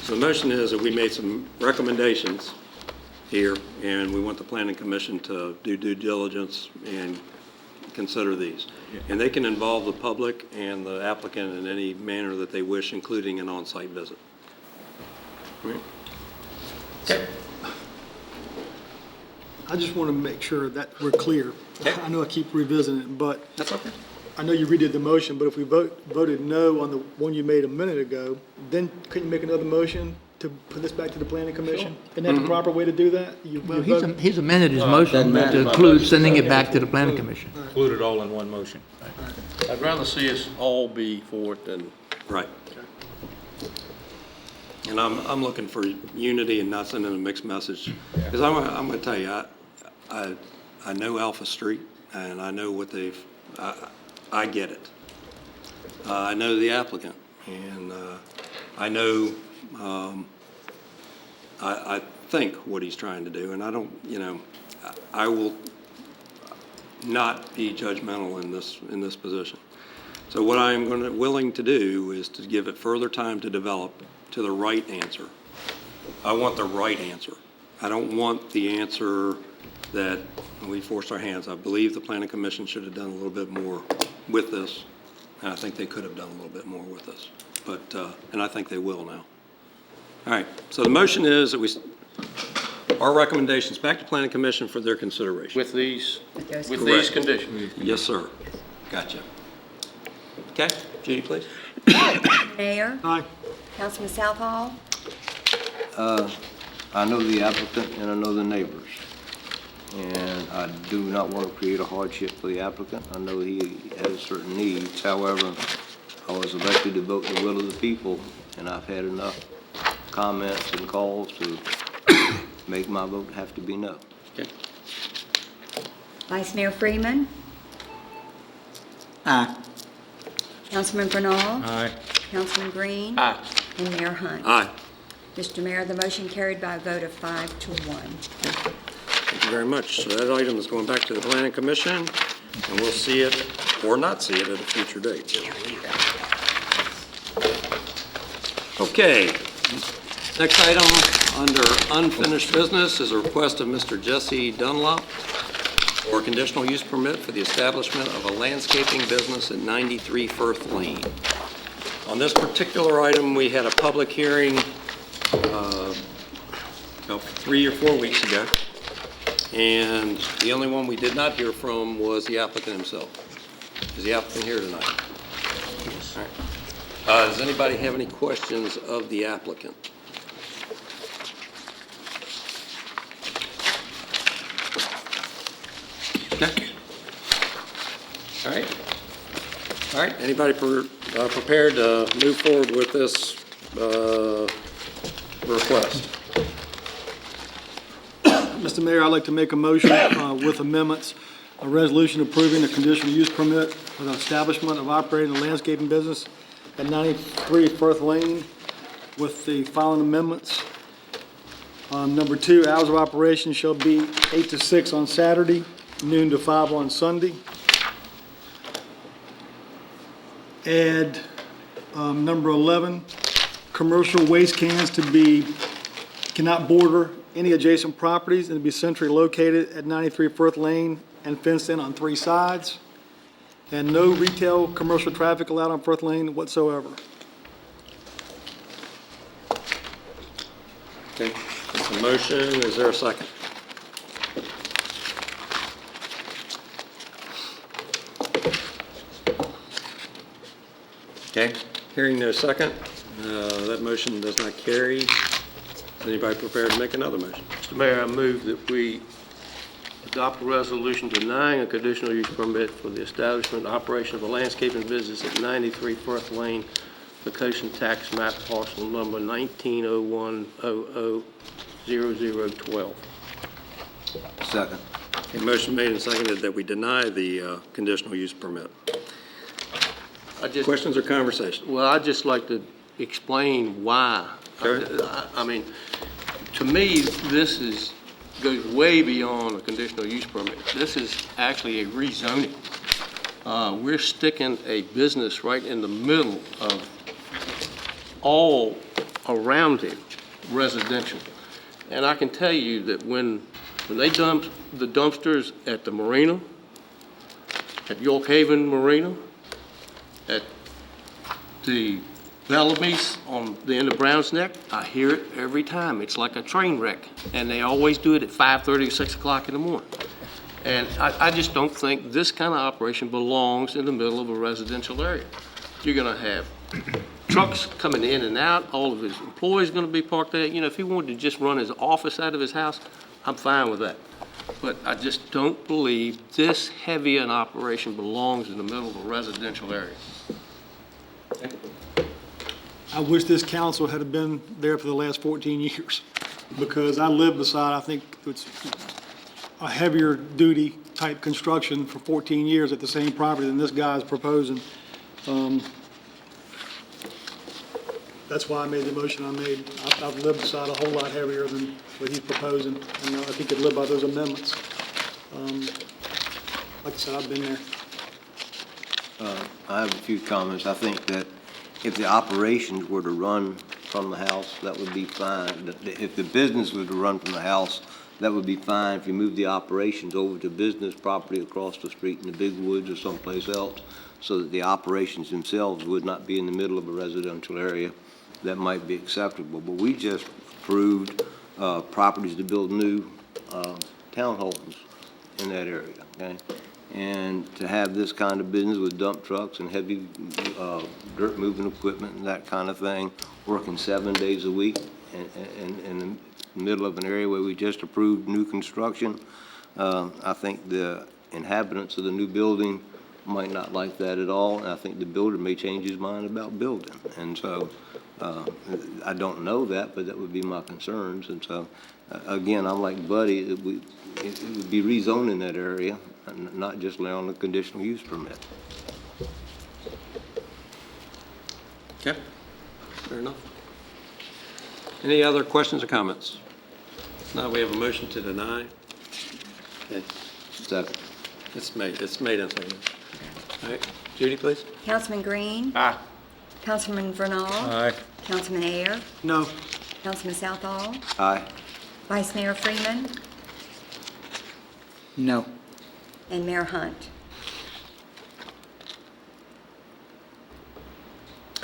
So the motion is that we made some recommendations here, and we want the Planning Commission to do due diligence and consider these. Yeah. And they can involve the public and the applicant in any manner that they wish, including an on-site visit. Okay. I just want to make sure that we're clear. I know I keep revisiting it, but That's okay. I know you redid the motion, but if we voted no on the one you made a minute ago, then couldn't you make another motion to put this back to the Planning Commission? Isn't that the proper way to do that? He's amended his motion to include sending it back to the Planning Commission. Include it all in one motion. I'd rather see us all be for it than. Right. And I'm looking for unity and not sending a mixed message. Because I'm going to tell you, I know Alpha Street, and I know what they've, I get it. I know the applicant, and I know, I think what he's trying to do, and I don't, I will not be judgmental in this position. So what I am willing to do is to give it further time to develop to the right answer. I want the right answer. I don't want the answer that we forced our hands. I believe the Planning Commission should have done a little bit more with this, and I think they could have done a little bit more with this. But, and I think they will now. All right, so the motion is that our recommendations back to Planning Commission for their consideration. With these Correct. conditions. Yes, sir. Gotcha. Okay, Judy, please. Mayor, Aye. Councilman Southall, I know the applicant and I know the neighbors. And I do not want to create a hardship for the applicant. I know he has certain needs. However, I was elected to vote the will of the people, and I've had enough comments and calls to make my vote have to be no. Okay. Vice Mayor Freeman, Aye. Councilman Bernal, Aye. Councilman Green, Aye. and Mayor Hunt. Aye. Mr. Mayor, the motion carried by a vote of 5 to 1. Thank you very much. So that item is going back to the Planning Commission, and we'll see it or not see it at a future date. Okay. Next item under unfinished business is a request of Mr. Jesse Dunlop for a conditional use permit for the establishment of a landscaping business at 93 Firth Lane. On this particular item, we had a public hearing about 3 or 4 weeks ago. And the only one we did not hear from was the applicant himself. Is the applicant here tonight? Yes. All right. Does anybody have any questions of the applicant? Okay. All right. All right. Anybody prepared to move forward with this request? Mr. Mayor, I'd like to make a motion with amendments, a resolution approving a conditional use permit for the establishment of operating a landscaping business at 93 Firth Lane with the following amendments. Number 2, hours of operation shall be 8 to 6 on Saturday, noon to 5 on Sunday. Add number 11, commercial waste cans cannot border any adjacent properties and to be centrally located at 93 Firth Lane and fenced in on 3 sides. And no retail commercial traffic allowed on Firth Lane whatsoever. Okay, that's a motion. Is there a second? Okay, hearing no second, that motion does not carry. Is anybody prepared to make another motion? Mr. Mayor, I move that we adopt a resolution denying a conditional use permit for the establishment and operation of a landscaping business at 93 Firth Lane, location tax map parcel number 1901000012. Second. Okay, motion made and seconded that we deny the conditional use permit. Questions or conversation? Well, I'd just like to explain why. Okay. I mean, to me, this goes way beyond a conditional use permit. This is actually a rezoning. We're sticking a business right in the middle of all around it residential. And I can tell you that when they dump the dumpsters at the marina, at York Haven Marina, at the Bellamy's on the end of Browns Neck, I hear it every time. It's like a train wreck. And they always do it at 5:30 or 6 o'clock in the morning. And I just don't think this kind of operation belongs in the middle of a residential area. You're gonna have trucks coming in and out, all of his employees gonna be parked there. You know, if he wanted to just run his office out of his house, I'm fine with that. But I just don't believe this heavy an operation belongs in the middle of a residential area. I wish this council had been there for the last 14 years because I lived beside, I think it's a heavier duty type construction for 14 years at the same property than this guy is proposing. That's why I made the motion I made. I've lived beside a whole lot heavier than what he's proposing, and I think he could live by those amendments. Like I said, I've been there. I have a few comments. I think that if the operations were to run from the house, that would be fine. If the business were to run from the house, that would be fine. If you move the operations over to business property across the street in the big woods or someplace else, so that the operations themselves would not be in the middle of a residential area, that might be acceptable. But we just approved properties to build new townhomes in that area, okay? And to have this kind of business with dump trucks and heavy dirt moving equipment and that kind of thing, working 7 days a week in the middle of an area where we just approved new construction, I think the inhabitants of the new building might not like that at all, and I think the builder may change his mind about building. And so I don't know that, but that would be my concerns. And so, again, I'm like Buddy, it would be rezoning that area, not just allowing a conditional use permit. Okay, fair enough. Any other questions or comments? Now we have a motion to deny. Okay. Second. It's made and seconded. All right, Judy, please. Councilman Green? Aye. Councilman Vernal? Aye. Councilman Ayer? No. Councilman Southall? Aye. Vice Mayor Freeman? No. And Mayor Hunt?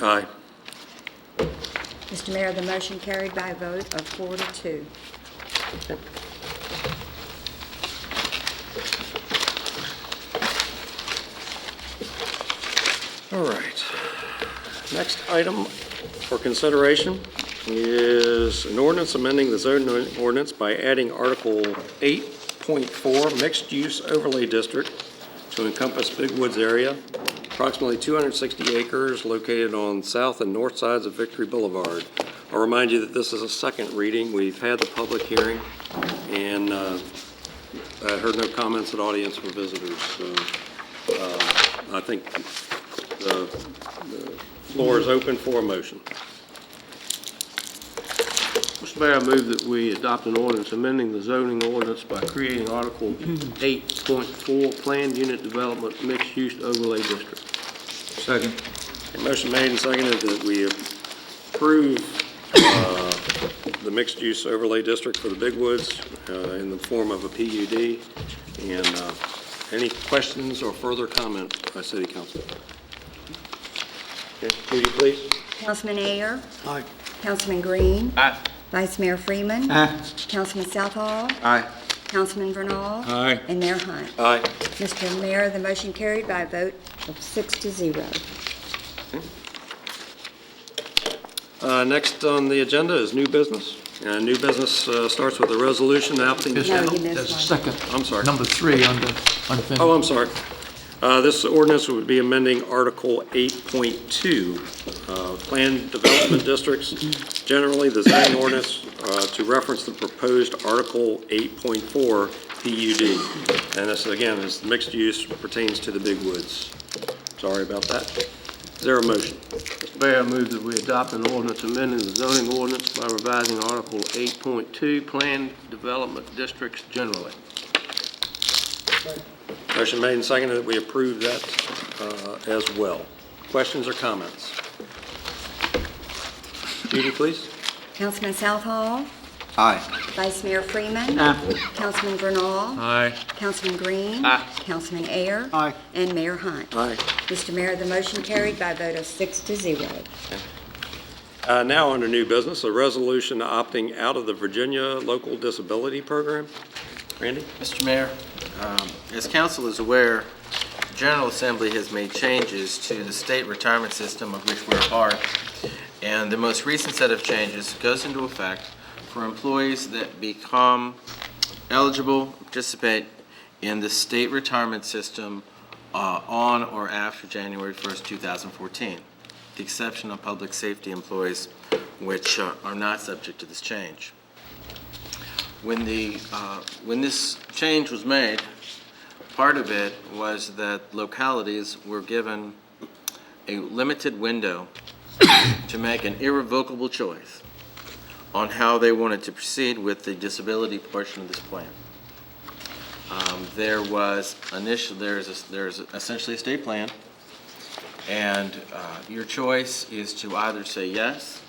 Aye. Mr. Mayor, the motion carried by a vote of 4-2. Okay. All right. Next item for consideration is an ordinance amending the zoning ordinance by adding Article 8.4 Mixed-Use Overlay District to encompass Big Woods area, approximately 260 acres located on south and north sides of Victory Boulevard. I'll remind you that this is a second reading. We've had the public hearing, and I heard no comments at audience for visitors. So I think the floor is open for a motion. Mr. Mayor, I move that we adopt an ordinance amending the zoning ordinance by creating Article 8.4 Planned Unit Development Mixed-Use Overlay District. Second. A motion made and seconded that we approve the mixed-use overlay district for the Big Woods in the form of a PUD. And any questions or further comment by City Council? Okay, Judy, please. Councilman Ayer? Aye. Councilman Green? Aye. Vice Mayor Freeman? Aye. Councilman Southall? Aye. Councilman Vernal? Aye. And Mayor Hunt? Aye. Mr. Mayor, the motion carried by a vote of 6-0. Next on the agenda is new business. New business starts with a resolution adopting. No, you missed one. Second. I'm sorry. Number 3 under unfinished. Oh, I'm sorry. This ordinance would be amending Article 8.2, Planned Development Districts. Generally, the zoning ordinance to reference the proposed Article 8.4 PUD. And this, again, is mixed use, pertains to the Big Woods. Sorry about that. Is there a motion? Mr. Mayor, I move that we adopt an ordinance amending the zoning ordinance by revising Article 8.2 Planned Development Districts generally. Motion made and seconded that we approve that as well. Questions or comments? Judy, please. Councilman Southall? Aye. Vice Mayor Freeman? Aye. Councilman Vernal? Aye. Councilman Green? Aye. Councilman Ayer? Aye. And Mayor Hunt? Aye. Mr. Mayor, the motion carried by a vote of 6-0. Now under new business, a resolution opting out of the Virginia Local Disability Program. Randy? Mr. Mayor, as council is aware, the General Assembly has made changes to the state retirement system of which we're a part. And the most recent set of changes goes into effect for employees that become eligible to participate in the state retirement system on or after January 1st, 2014, the exception of public safety employees, which are not subject to this change. When this change was made, part of it was that localities were given a limited window to make an irrevocable choice on how they wanted to proceed with the disability portion of this plan. There's essentially a state plan, and your choice is to either say yes,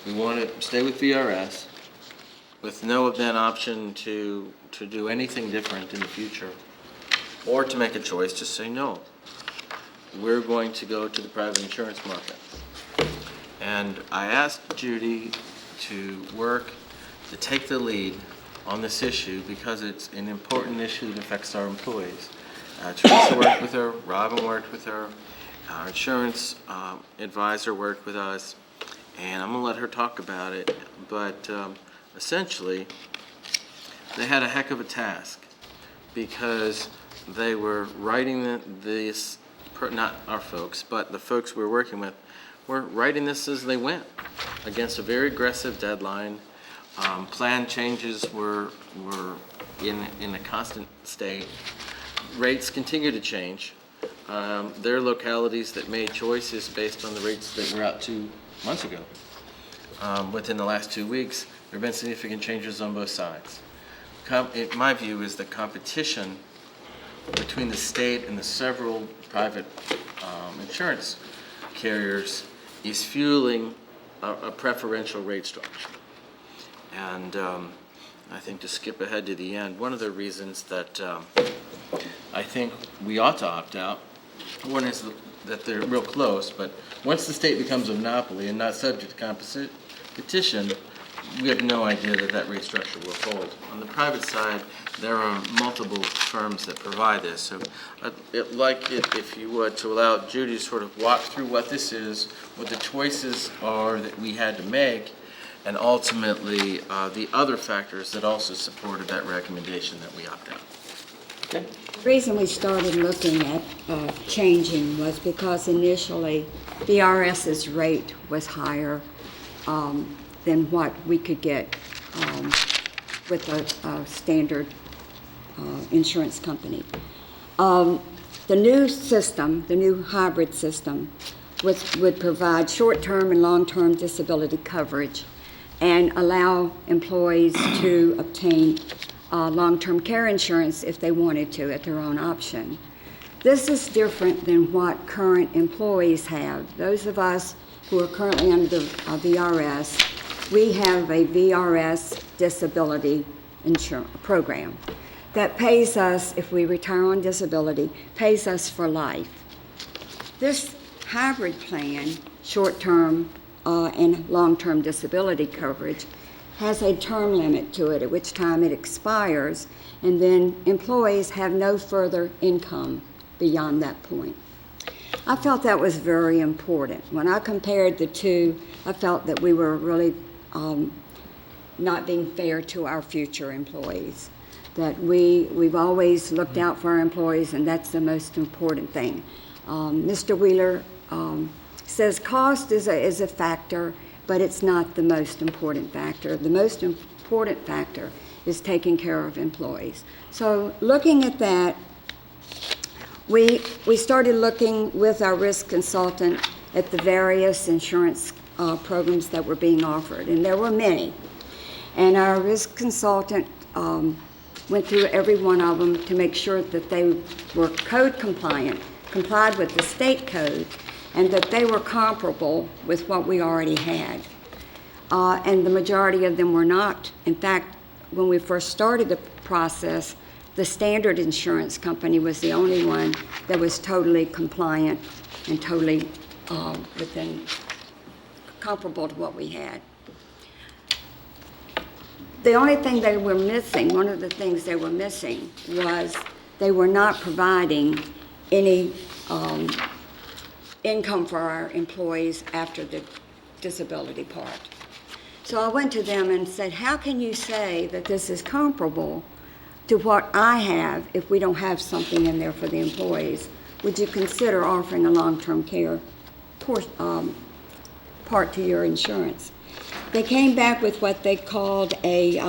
we want to stay with VRS, with no then option to do anything different in the future, or to make a choice to say no. We're going to go to the private insurance market. And I asked Judy to work to take the lead on this issue because it's an important issue that affects our employees. Teresa worked with her, Robin worked with her, our insurance advisor worked with us, and I'm going to let her talk about it. But essentially, they had a heck of a task because they were writing this, not our folks, but the folks we're working with, were writing this as they went against a very aggressive deadline. Plan changes were in a constant state. Rates continue to change. There are localities that made choices based on the rates that were out 2 months ago. Within the last 2 weeks, there have been significant changes on both sides. My view is that competition between the state and the several private insurance carriers is fueling a preferential rate structure. And I think to skip ahead to the end, one of the reasons that I think we ought to opt out, one is that they're real close, but once the state becomes a monopoly and not subject to competition, we have no idea that that rate structure will hold. On the private side, there are multiple firms that provide this. So I'd like it, if you would, to allow Judy to sort of walk through what this is, what the choices are that we had to make, and ultimately the other factors that also supported that recommendation that we opt out. Okay. The reason we started looking at changing was because initially VRS's rate was higher than what we could get with a standard insurance company. The new system, the new hybrid system, would provide short-term and long-term disability coverage and allow employees to obtain long-term care insurance if they wanted to at their own option. This is different than what current employees have. Those of us who are currently under the VRS, we have a VRS disability insurance program that pays us, if we retire on disability, pays us for life. This hybrid plan, short-term and long-term disability coverage, has a term limit to it, at which time it expires, and then employees have no further income beyond that point. I felt that was very important. When I compared the two, I felt that we were really not being fair to our future employees, that we've always looked out for our employees, and that's the most important thing. Mr. Wheeler says cost is a factor, but it's not the most important factor. The most important factor is taking care of employees. So looking at that, we started looking with our risk consultant at the various insurance programs that were being offered, and there were many. And our risk consultant went through every one of them to make sure that they were code compliant, complied with the state code, and that they were comparable with what we already had. And the majority of them were not. In fact, when we first started the process, the standard insurance company was the only one that was totally compliant and totally within comparable to what we had. The only thing they were missing, one of the things they were missing, was they were not providing any income for our employees after the disability part. So I went to them and said, how can you say that this is comparable to what I have if we don't have something in there for the employees? Would you consider offering a long-term care part to your insurance? They came back with what they called I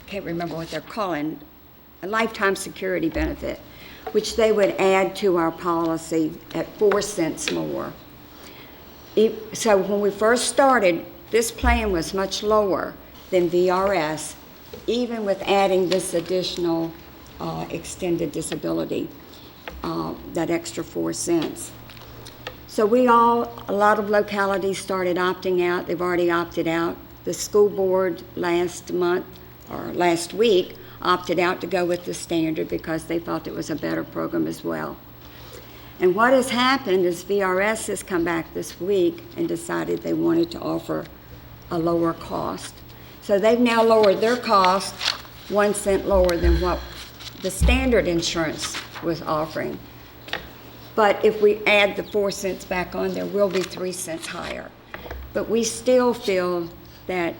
can't remember what they're calling, a lifetime security benefit, which they would add to our policy at 4 cents more. So when we first started, this plan was much lower than VRS, even with adding this additional extended disability, that extra 4 cents. So a lot of localities started opting out. They've already opted out. The school board last week opted out to go with the standard because they felt it was a better program as well. And what has happened is VRS has come back this week and decided they wanted to offer a lower cost. So they've now lowered their cost 1 cent lower than what the standard insurance was offering. But if we add the 4 cents back on, there will be 3 cents higher. But we still feel that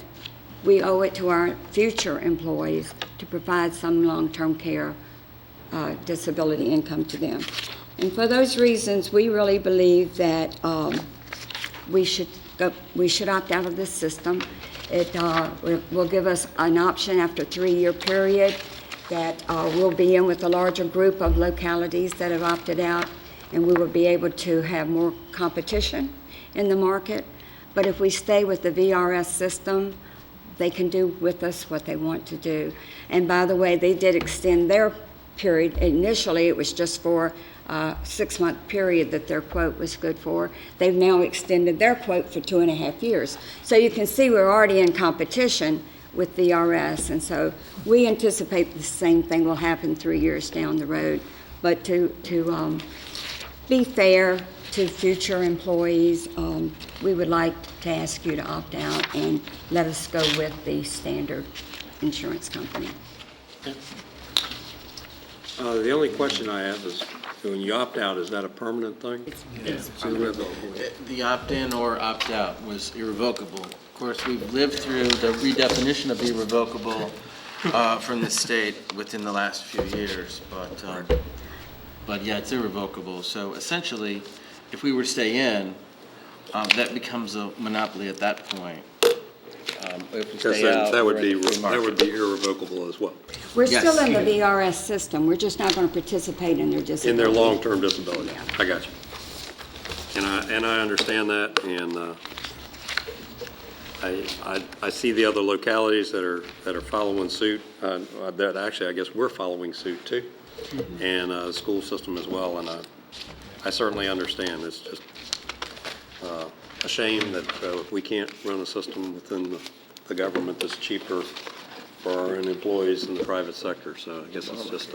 we owe it to our future employees to provide some long-term care disability income to them. And for those reasons, we really believe that we should opt out of this system. It will give us an option after a 3-year period that we'll be in with a larger group of localities that have opted out, and we will be able to have more competition in the market. But if we stay with the VRS system, they can do with us what they want to do. And by the way, they did extend their period. Initially, it was just for a 6-month period that their quote was good for. They've now extended their quote for 2.5 years. So you can see we're already in competition with VRS, and so we anticipate the same thing will happen 3 years down the road. But to be fair to future employees, we would like to ask you to opt out and let us go with the standard insurance company. The only question I have is, when you opt out, is that a permanent thing? It's the opt-in or opt-out was irrevocable. Of course, we've lived through the redefinition of irrevocable from the state within the last few years, but yeah, it's irrevocable. So essentially, if we were to stay in, that becomes a monopoly at that point. If we stay out, that would we're in be the free market. irrevocable as well. We're Yes. still in the VRS system. We're just not going to participate in their disability. In their long-term disability. Yeah. I got you. And I understand that, and I see the other localities that are following suit. That actually, I guess we're following suit too, and the school system as well. And I certainly understand. It's just a shame that we can't run a system within the government that's cheaper for our own employees in the private sector. So I guess it's just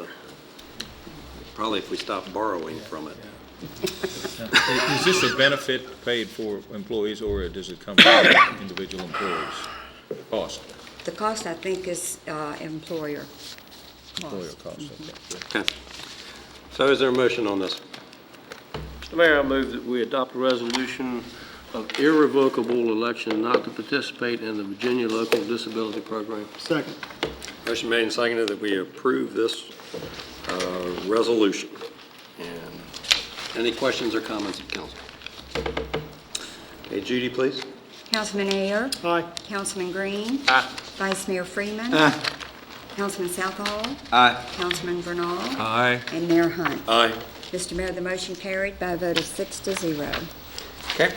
probably if we stop borrowing from it. Is this a benefit paid for employees, or does it come from individual employees? Cost? The cost, I think, is employer Cost, Okay. So is there a motion on this? Mr. Mayor, I move that we adopt a resolution of irrevocable election not to participate in the Virginia Local Disability Program. Second. Motion made and seconded that we approve this resolution. And any questions or comments of council? Okay, Judy, please. Councilman Ayer. Aye. Councilman Green. Aye. Vice Mayor Freeman. Aye. Councilman Southall. Aye. Councilman Bernal. Aye. And Mayor Hunt. Aye. Mr. Mayor, the motion carried by a vote of 6-0. Okay.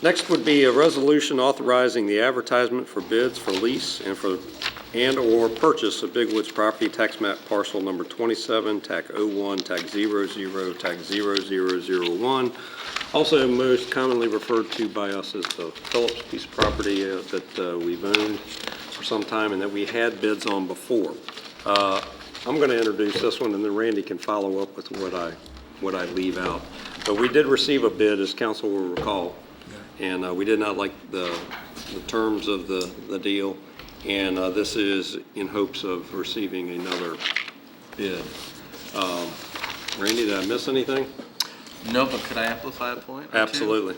Next would be a resolution authorizing the advertisement for bids for lease and/or purchase of Big Woods property, tax map parcel number 27, TAC 01, TAC 00, TAC 0001. Also most commonly referred to by us as the Phillips piece of property that we've owned for some time and that we had bids on before. I'm going to introduce this one, and then Randy can follow up with what I leave out. But we did receive a bid, as council will recall, and we did not like the terms of the deal, and this is in hopes of receiving another bid. Randy, did I miss anything? No, but could I amplify a point or two? Absolutely.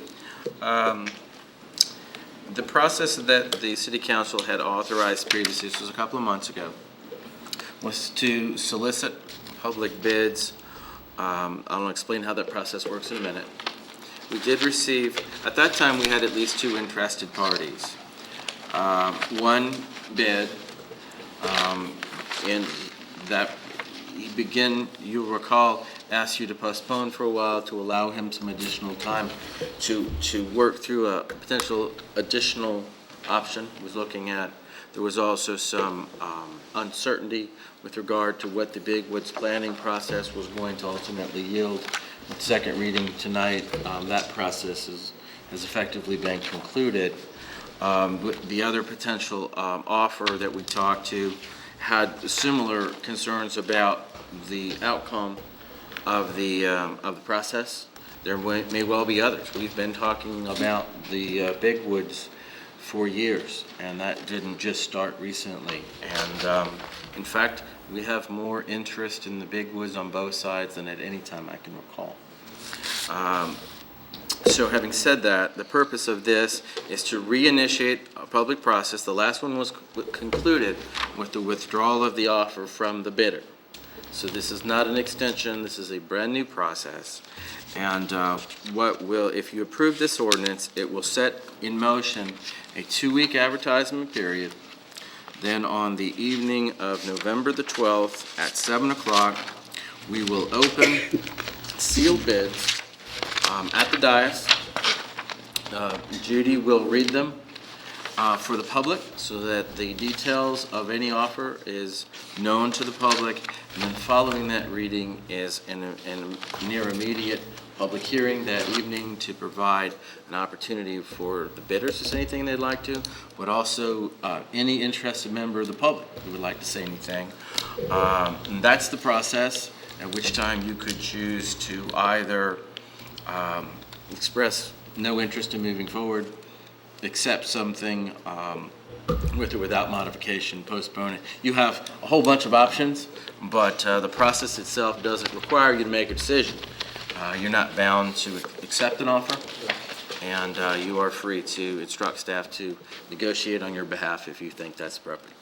The process that the city council had authorized previously, this was a couple of months ago, was to solicit public bids. I'll explain how that process works in a minute. We did receive, at that time, we had at least 2 interested parties. One bid, and that you'll recall, asked you to postpone for a while to allow him some additional time to work through a potential additional option he was looking at. There was also some uncertainty with regard to what the Big Woods planning process was going to ultimately yield. With second reading tonight, that process has effectively been concluded. The other potential offer that we talked to had similar concerns about the outcome of the process. There may well be others. We've been talking about the Big Woods for years, and that didn't just start recently. And in fact, we have more interest in the Big Woods on both sides than at any time I can recall. So having said that, the purpose of this is to reinitiate a public process. The last one was concluded with the withdrawal of the offer from the bidder. So this is not an extension, this is a brand-new process. And if you approve this ordinance, it will set in motion a 2-week advertisement period. Then on the evening of November the 12th at 7 o'clock, we will open sealed bids at the dais. Judy will read them for the public so that the details of any offer is known to the public. And then following that reading is a near immediate public hearing that evening to provide an opportunity for the bidders to say anything they'd like to, but also any interested member of the public who would like to say anything. And that's the process, at which time you could choose to either express no interest in moving forward, accept something with or without modification, postpone it. You have a whole bunch of options, but the process itself doesn't require you to make a decision. You're not bound to accept an offer, and you are free to instruct staff to negotiate on your behalf if you think that's appropriate.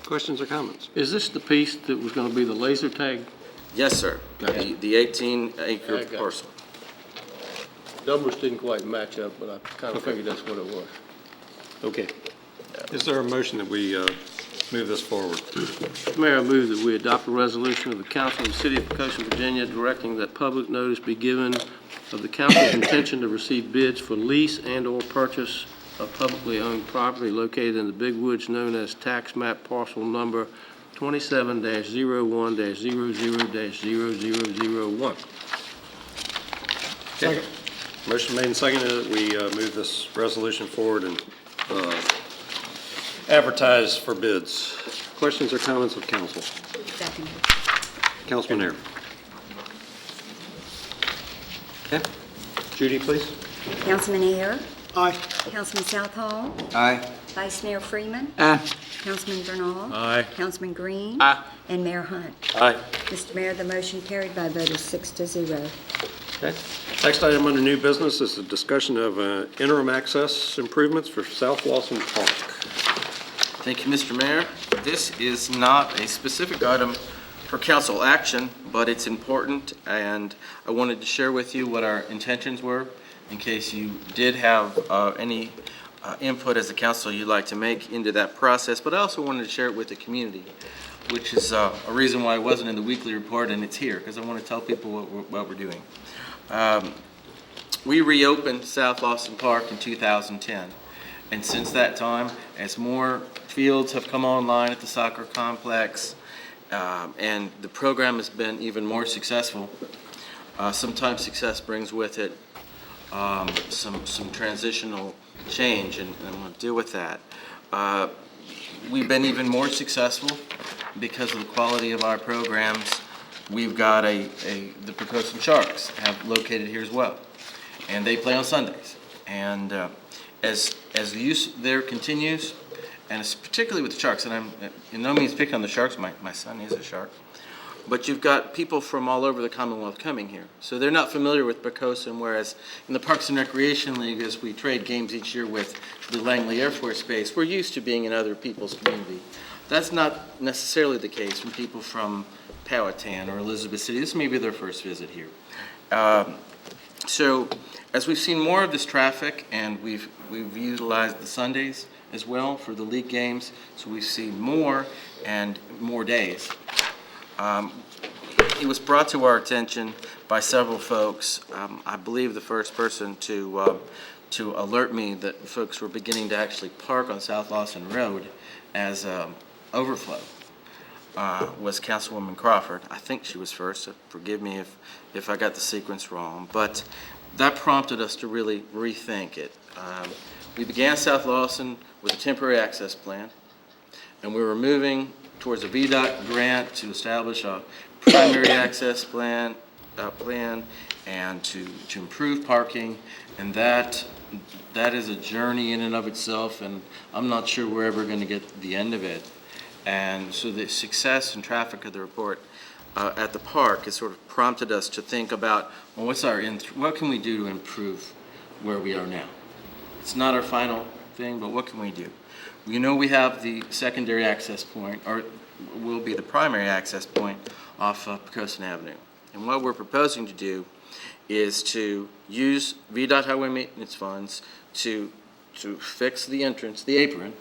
Questions or comments? Is this the piece that was going to be the laser tag? Yes, sir. The 18-acre parcel. Numbers didn't quite match up, but I kind of figured that's what it was. Okay. Is there a motion that we move this forward? Mr. Mayor, I move that we adopt a resolution of the Council of the City of Poquoson, Virginia, directing that public notice be given of the council's intention to receive bids for lease and/or purchase of publicly owned property located in the Big Woods known as tax map parcel number 27-01-00-0001. Second. Motion made and seconded that we move this resolution forward and advertise for bids. Questions or comments of council? Second. Councilman Air. Okay. Judy, please. Councilman Air. Aye. Councilman Southall. Aye. Vice Mayor Freeman. Aye. Councilman Bernal. Aye. Councilman Green. Aye. And Mayor Hunt. Aye. Mr. Mayor, the motion carried by a vote of 6-0. Okay. Next item under new business is a discussion of interim access improvements for South Lawson Park. Thank you, Mr. Mayor. This is not a specific item for council action, but it's important, and I wanted to share with you what our intentions were in case you did have any input as a council you'd like to make into that process, but I also wanted to share it with the community, which is a reason why it wasn't in the weekly report and it's here, because I want to tell people what we're doing. We reopened South Lawson Park in 2010, and since that time, as more fields have come online at the soccer complex, and the program has been even more successful, sometimes success brings with it some transitional change, and I'm going to deal with that. We've been even more successful because of the quality of our programs. We've got the Poquoson Sharks have located here as well, and they play on Sundays. And as the use there continues, and it's particularly with the Sharks, and I'm in no means picking on the Sharks, my son is a Shark, but you've got people from all over the Commonwealth coming here. So they're not familiar with Poquoson, whereas in the Parks and Recreation League, as we trade games each year with the Langley Air Force Base, we're used to being in other people's community. That's not necessarily the case from people from Powhatan or Elizabeth City. This may be their first visit here. So as we've seen more of this traffic, and we've utilized the Sundays as well for the league games, so we've seen more and more days. It was brought to our attention by several folks. I believe the first person to alert me that folks were beginning to actually park on South Lawson Road as overflow was Councilwoman Crawford. I think she was first, so forgive me if I got the sequence wrong, but that prompted us to really rethink it. We began South Lawson with a temporary access plan, and we were moving towards a VDOT grant to establish a primary access plan and to improve parking. And that is a journey in and of itself, and I'm not sure we're ever going to get the end of it. And so the success and traffic of the report at the park has sort of prompted us to think about, well, what can we do to improve where we are now? It's not our final thing, but what can we do? We know we have the secondary access point, or will be the primary access point off Poquoson Avenue. And what we're proposing to do is to use VDOT highway maintenance funds to fix the entrance, the apron,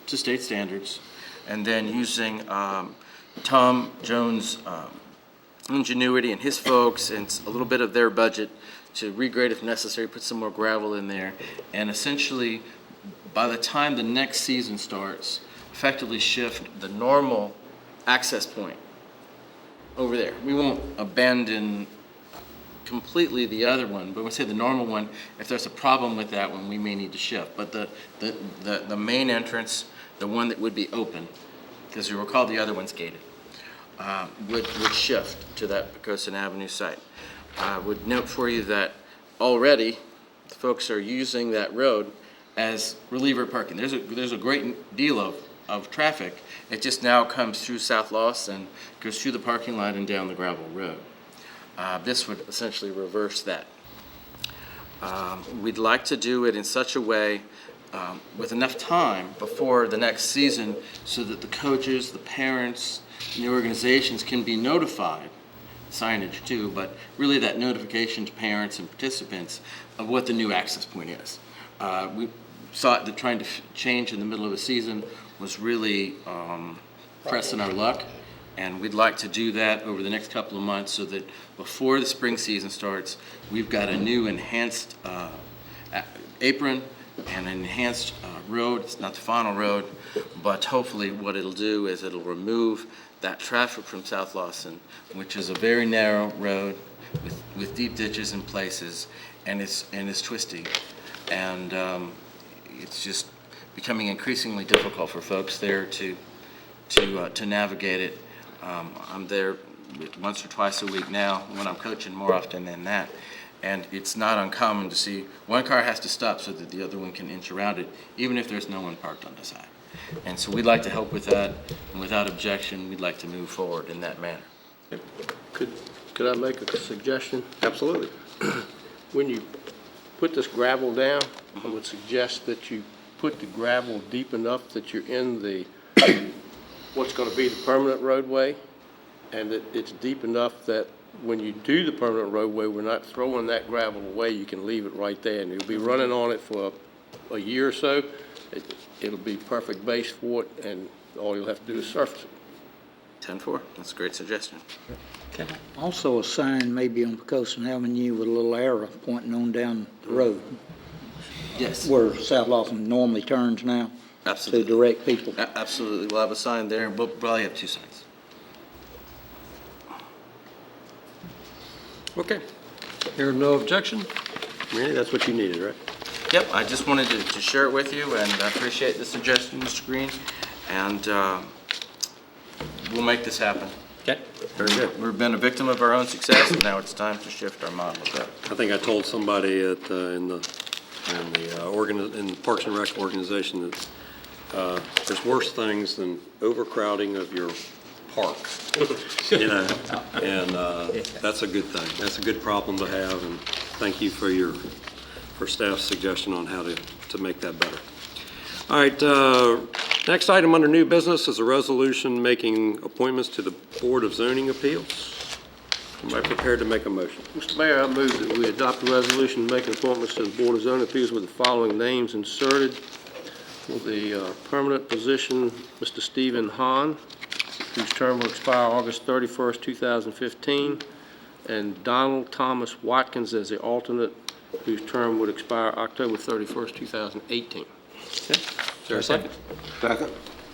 to state standards, and then using Tom Jones' ingenuity and his folks and a little bit of their budget to regrade if necessary, put some more gravel in there, and essentially, by the time the next season starts, effectively shift the normal access point over there. We won't abandon completely the other one, but we'll say the normal one. If there's a problem with that one, we may need to shift. But the main entrance, the one that would be open, because you recall the other one's gated, would shift to that Poquoson Avenue site. I would note for you that already the folks are using that road as reliever parking. There's a great deal of traffic. It just now comes through South Lawson, goes through the parking lot and down the gravel road. This would essentially reverse that. We'd like to do it in such a way with enough time before the next season so that the coaches, the parents, and the organizations can be notified, signage too, but really that notification to parents and participants of what the new access point is. We saw that trying to change in the middle of a season was really pressing our luck, and we'd like to do that over the next couple of months so that before the spring season starts, we've got a new enhanced apron and an enhanced road. It's not the final road, but hopefully what it'll do is it'll remove that traffic from South Lawson, which is a very narrow road with deep ditches in places, and it's twisty, and it's just becoming increasingly difficult for folks there to navigate it. I'm there once or twice a week now when I'm coaching, more often than that, and it's not uncommon to see one car has to stop so that the other one can inch around it, even if there's no one parked on the side. And so we'd like to help with that, and without objection, we'd like to move forward in that manner. Could I make a suggestion? Absolutely. When you put this gravel down, I would suggest that you put the gravel deep enough that you're in the what's going to be the permanent roadway, and that it's deep enough that when you do the permanent roadway, we're not throwing that gravel away. You can leave it right there, and you'll be running on it for a year or so. It'll be perfect base for it, and all you'll have to do is surface it. 10-4, that's a great suggestion. Also a sign maybe on Poquoson Avenue with a little arrow pointing on down the road. Yes. Where South Lawson normally turns now. Absolutely. To direct people. Absolutely. We'll have a sign there, and we'll probably have two signs. Okay. Hearing no objection, Randy, that's what you needed, right? Yep, I just wanted to share it with you, and I appreciate the suggestion, Mr. Green, and we'll make this happen. Okay. Very good. We've been a victim of our own success, and now it's time to shift our model. I think I told somebody in the Parks and Rec organization that there's worse things than overcrowding of your park, you know, and that's a good thing. That's a good problem to have, and thank you for staff's suggestion on how to make that better. All right, next item under new business is a resolution making appointments to the Board of Zoning Appeals. Am I prepared to make a motion? Mr. Mayor, I move that we adopt a resolution making appointments to the Board of Zoning Appeals with the following names inserted. For the permanent position, Mr. Stephen Hahn, whose term will expire August 31st, 2015, and Donald Thomas Watkins as the alternate, whose term would expire October 31st, 2018. Okay. Is there a second? Second.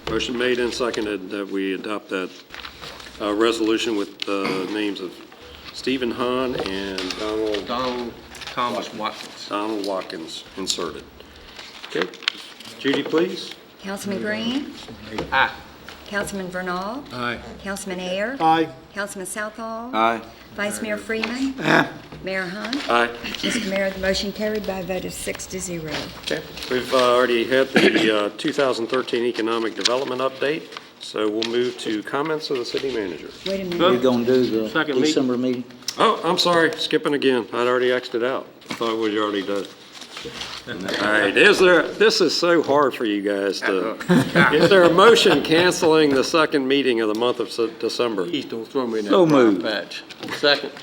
Motion made and seconded that we adopt that resolution with the names of Stephen Hahn and Donald Thomas Watkins. Donald Watkins inserted. Okay. Judy, please. Councilman Green? Aye. Councilman Vernal. Aye. Councilman Ayer. Aye. Councilman Southall. Aye. Vice Mayor Freeman. Mayor Hunt. Aye. Mr. Mayor, the motion carried by a vote of 6-0. Okay, we've already had the 2013 Economic Development Update, so we'll move to comments of the city manager. Wait a minute. Good. We're gonna do the Second meeting. December meeting? Oh, I'm sorry, skipping again. I'd already exited out. I thought we already done. All right, this is so hard for you guys to, is there a motion canceling the second meeting of the month of December? Please don't throw me in that So briar moved. patch. Second.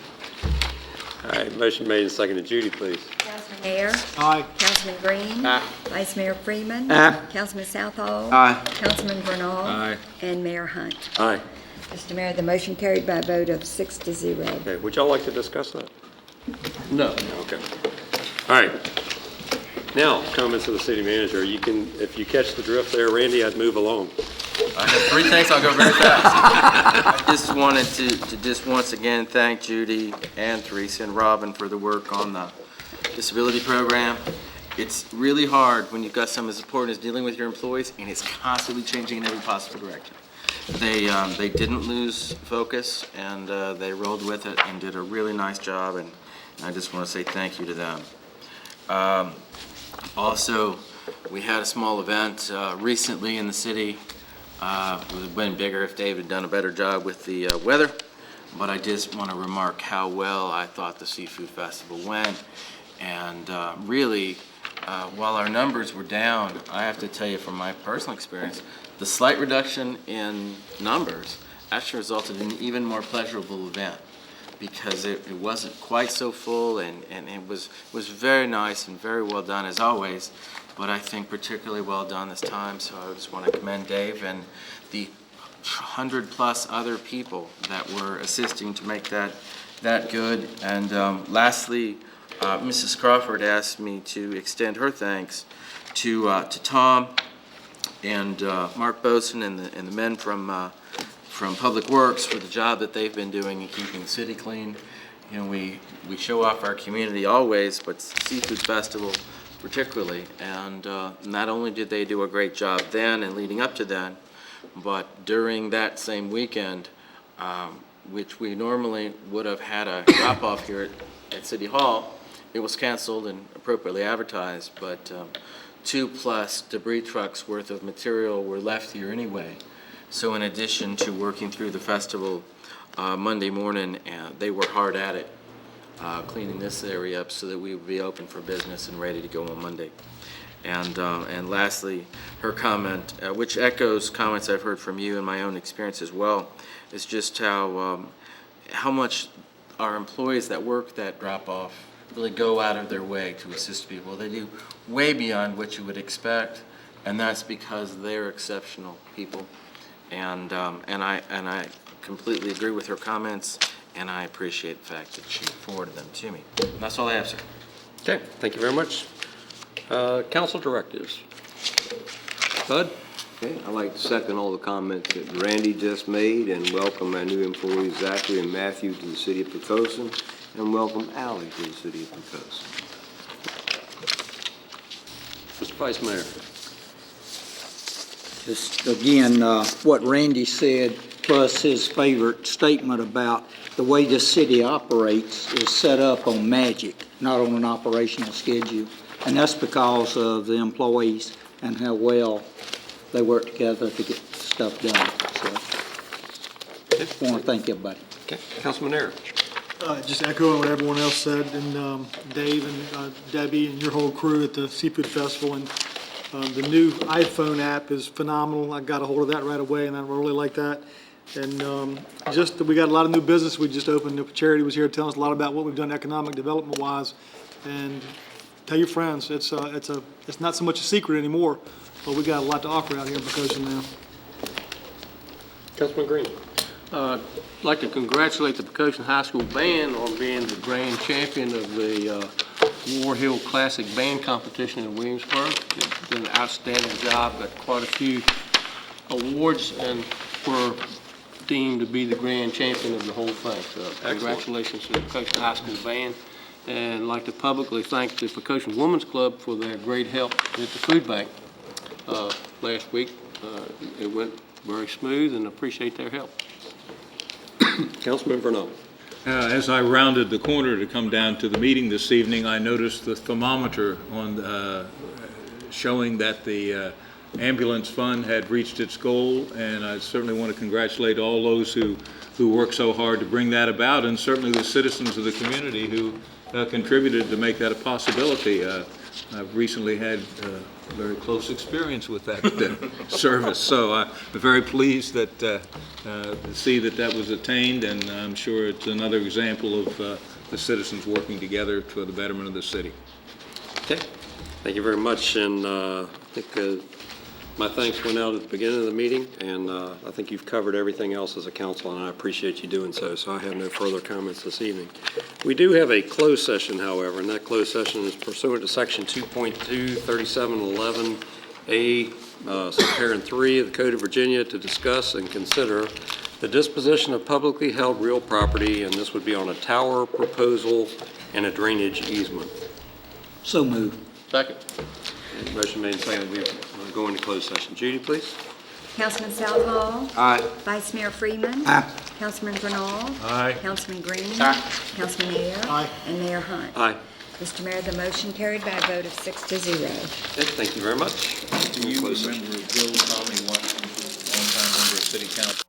All right, motion made and seconded. Judy, please. Councilman Ayer. Aye. Councilman Green. Aye. Vice Mayor Freeman. Aye. Councilman Southall. Aye. Councilman Vernal. Aye. And Mayor Hunt. Aye. Mr. Mayor, the motion carried by a vote of 6-0. Okay, would y'all like to discuss that? No. Okay. All right. Now, comments of the city manager. You can, if you catch the drift there, Randy, I'd move along. I have three things, I'll go very fast. I just wanted to just once again thank Judy and Teresa and Robin for the work on the disability program. It's really hard when you've got something as important as dealing with your employees, and it's constantly changing in every possible direction. They didn't lose focus, and they rolled with it and did a really nice job, and I just want to say thank you to them. Also, we had a small event recently in the city. It would have been bigger if Dave had done a better job with the weather, but I just want to remark how well I thought the Seafood Festival went. And really, while our numbers were down, I have to tell you from my personal experience, the slight reduction in numbers actually resulted in an even more pleasurable event, because it wasn't quite so full, and it was very nice and very well done as always, but I think particularly well done this time. So I just want to commend Dave and the 100+ other people that were assisting to make that good. And lastly, Mrs. Crawford asked me to extend her thanks to Tom and Mark Boson and the men from Public Works for the job that they've been doing in keeping the city clean. You know, we show off our community always, but Seafood Festival particularly, and not only did they do a great job then and leading up to then, but during that same weekend, which we normally would have had a drop-off here at City Hall, it was canceled and appropriately advertised, but 2+ debris trucks worth of material were left here anyway. So in addition to working through the festival Monday morning, they were hard at it, cleaning this area up so that we would be open for business and ready to go on Monday. And lastly, her comment, which echoes comments I've heard from you and my own experience as well, is just how much our employees that work that drop-off really go out of their way to assist people. They do way beyond what you would expect, and that's because they're exceptional people. And I completely agree with her comments, and I appreciate the fact that she forwarded them to me. And that's all I have, sir. Okay, thank you very much. Council directives. Bud? Okay, I'd like to second all the comments that Randy just made and welcome our new employees Zachary and Matthew to the city of Poquoson, and welcome Ally to the city of Poquoson. Mr. Vice Mayor. Just again, what Randy said, plus his favorite statement about the way this city operates is set up on magic, not on an operational schedule. And that's because of the employees and how well they work together to get stuff done. So, just want to thank everybody. Okay, Councilman Ayer. Just echoing what everyone else said, and Dave and Debbie and your whole crew at the Seafood Festival. And the new iPhone app is phenomenal. I got a hold of that right away, and I really like that. And just we got a lot of new business. We just opened. Charity was here telling us a lot about what we've done economic development wise. And tell your friends, it's not so much a secret anymore, but we got a lot to offer out here in Poquoson now. Councilman Green. I'd like to congratulate the Poquoson High School Band on being the grand champion of the War Hill Classic Band Competition in Williamsburg. They did an outstanding job, got quite a few awards, and were deemed to be the grand champion of the whole thing. So congratulations to the Poquoson High School Band. And I'd like to publicly thank the Poquoson Women's Club for their great help at the food bank last week. It went very smooth, and appreciate their help. Councilman Vernal. As I rounded the corner to come down to the meeting this evening, I noticed the thermometer on showing that the ambulance fund had reached its goal, and I certainly want to congratulate all those who worked so hard to bring that about, and certainly the citizens of the community who contributed to make that a possibility. I've recently had a very close experience with that service, so I'm very pleased that to see that was attained, and I'm sure it's another example of the citizens working together for the betterment of the city. Okay, thank you very much, and I think my thanks went out at the beginning of the meeting, and I think you've covered everything else as a council, and I appreciate you doing so I have no further comments this evening. We do have a closed session, however, and that closed session is pursuant to Section 2.2, 3711A, subparent 3 of the Code of Virginia to discuss and consider the disposition of publicly held real property, and this would be on a tower proposal and a drainage easement. So moved. Second. Motion made and seconded. We go into closed session. Judy, please. Councilman Southall. Aye. Vice Mayor Freeman. Aye. Councilman Vernal. Aye. Councilman Green. Aye. Councilman Ayer. Aye. And Mayor Hunt. Aye. Mr. Mayor, the motion carried by a vote of 6-0. Okay, thank you very much. Do you remember Bill Tommy Watson, longtime member of City Council?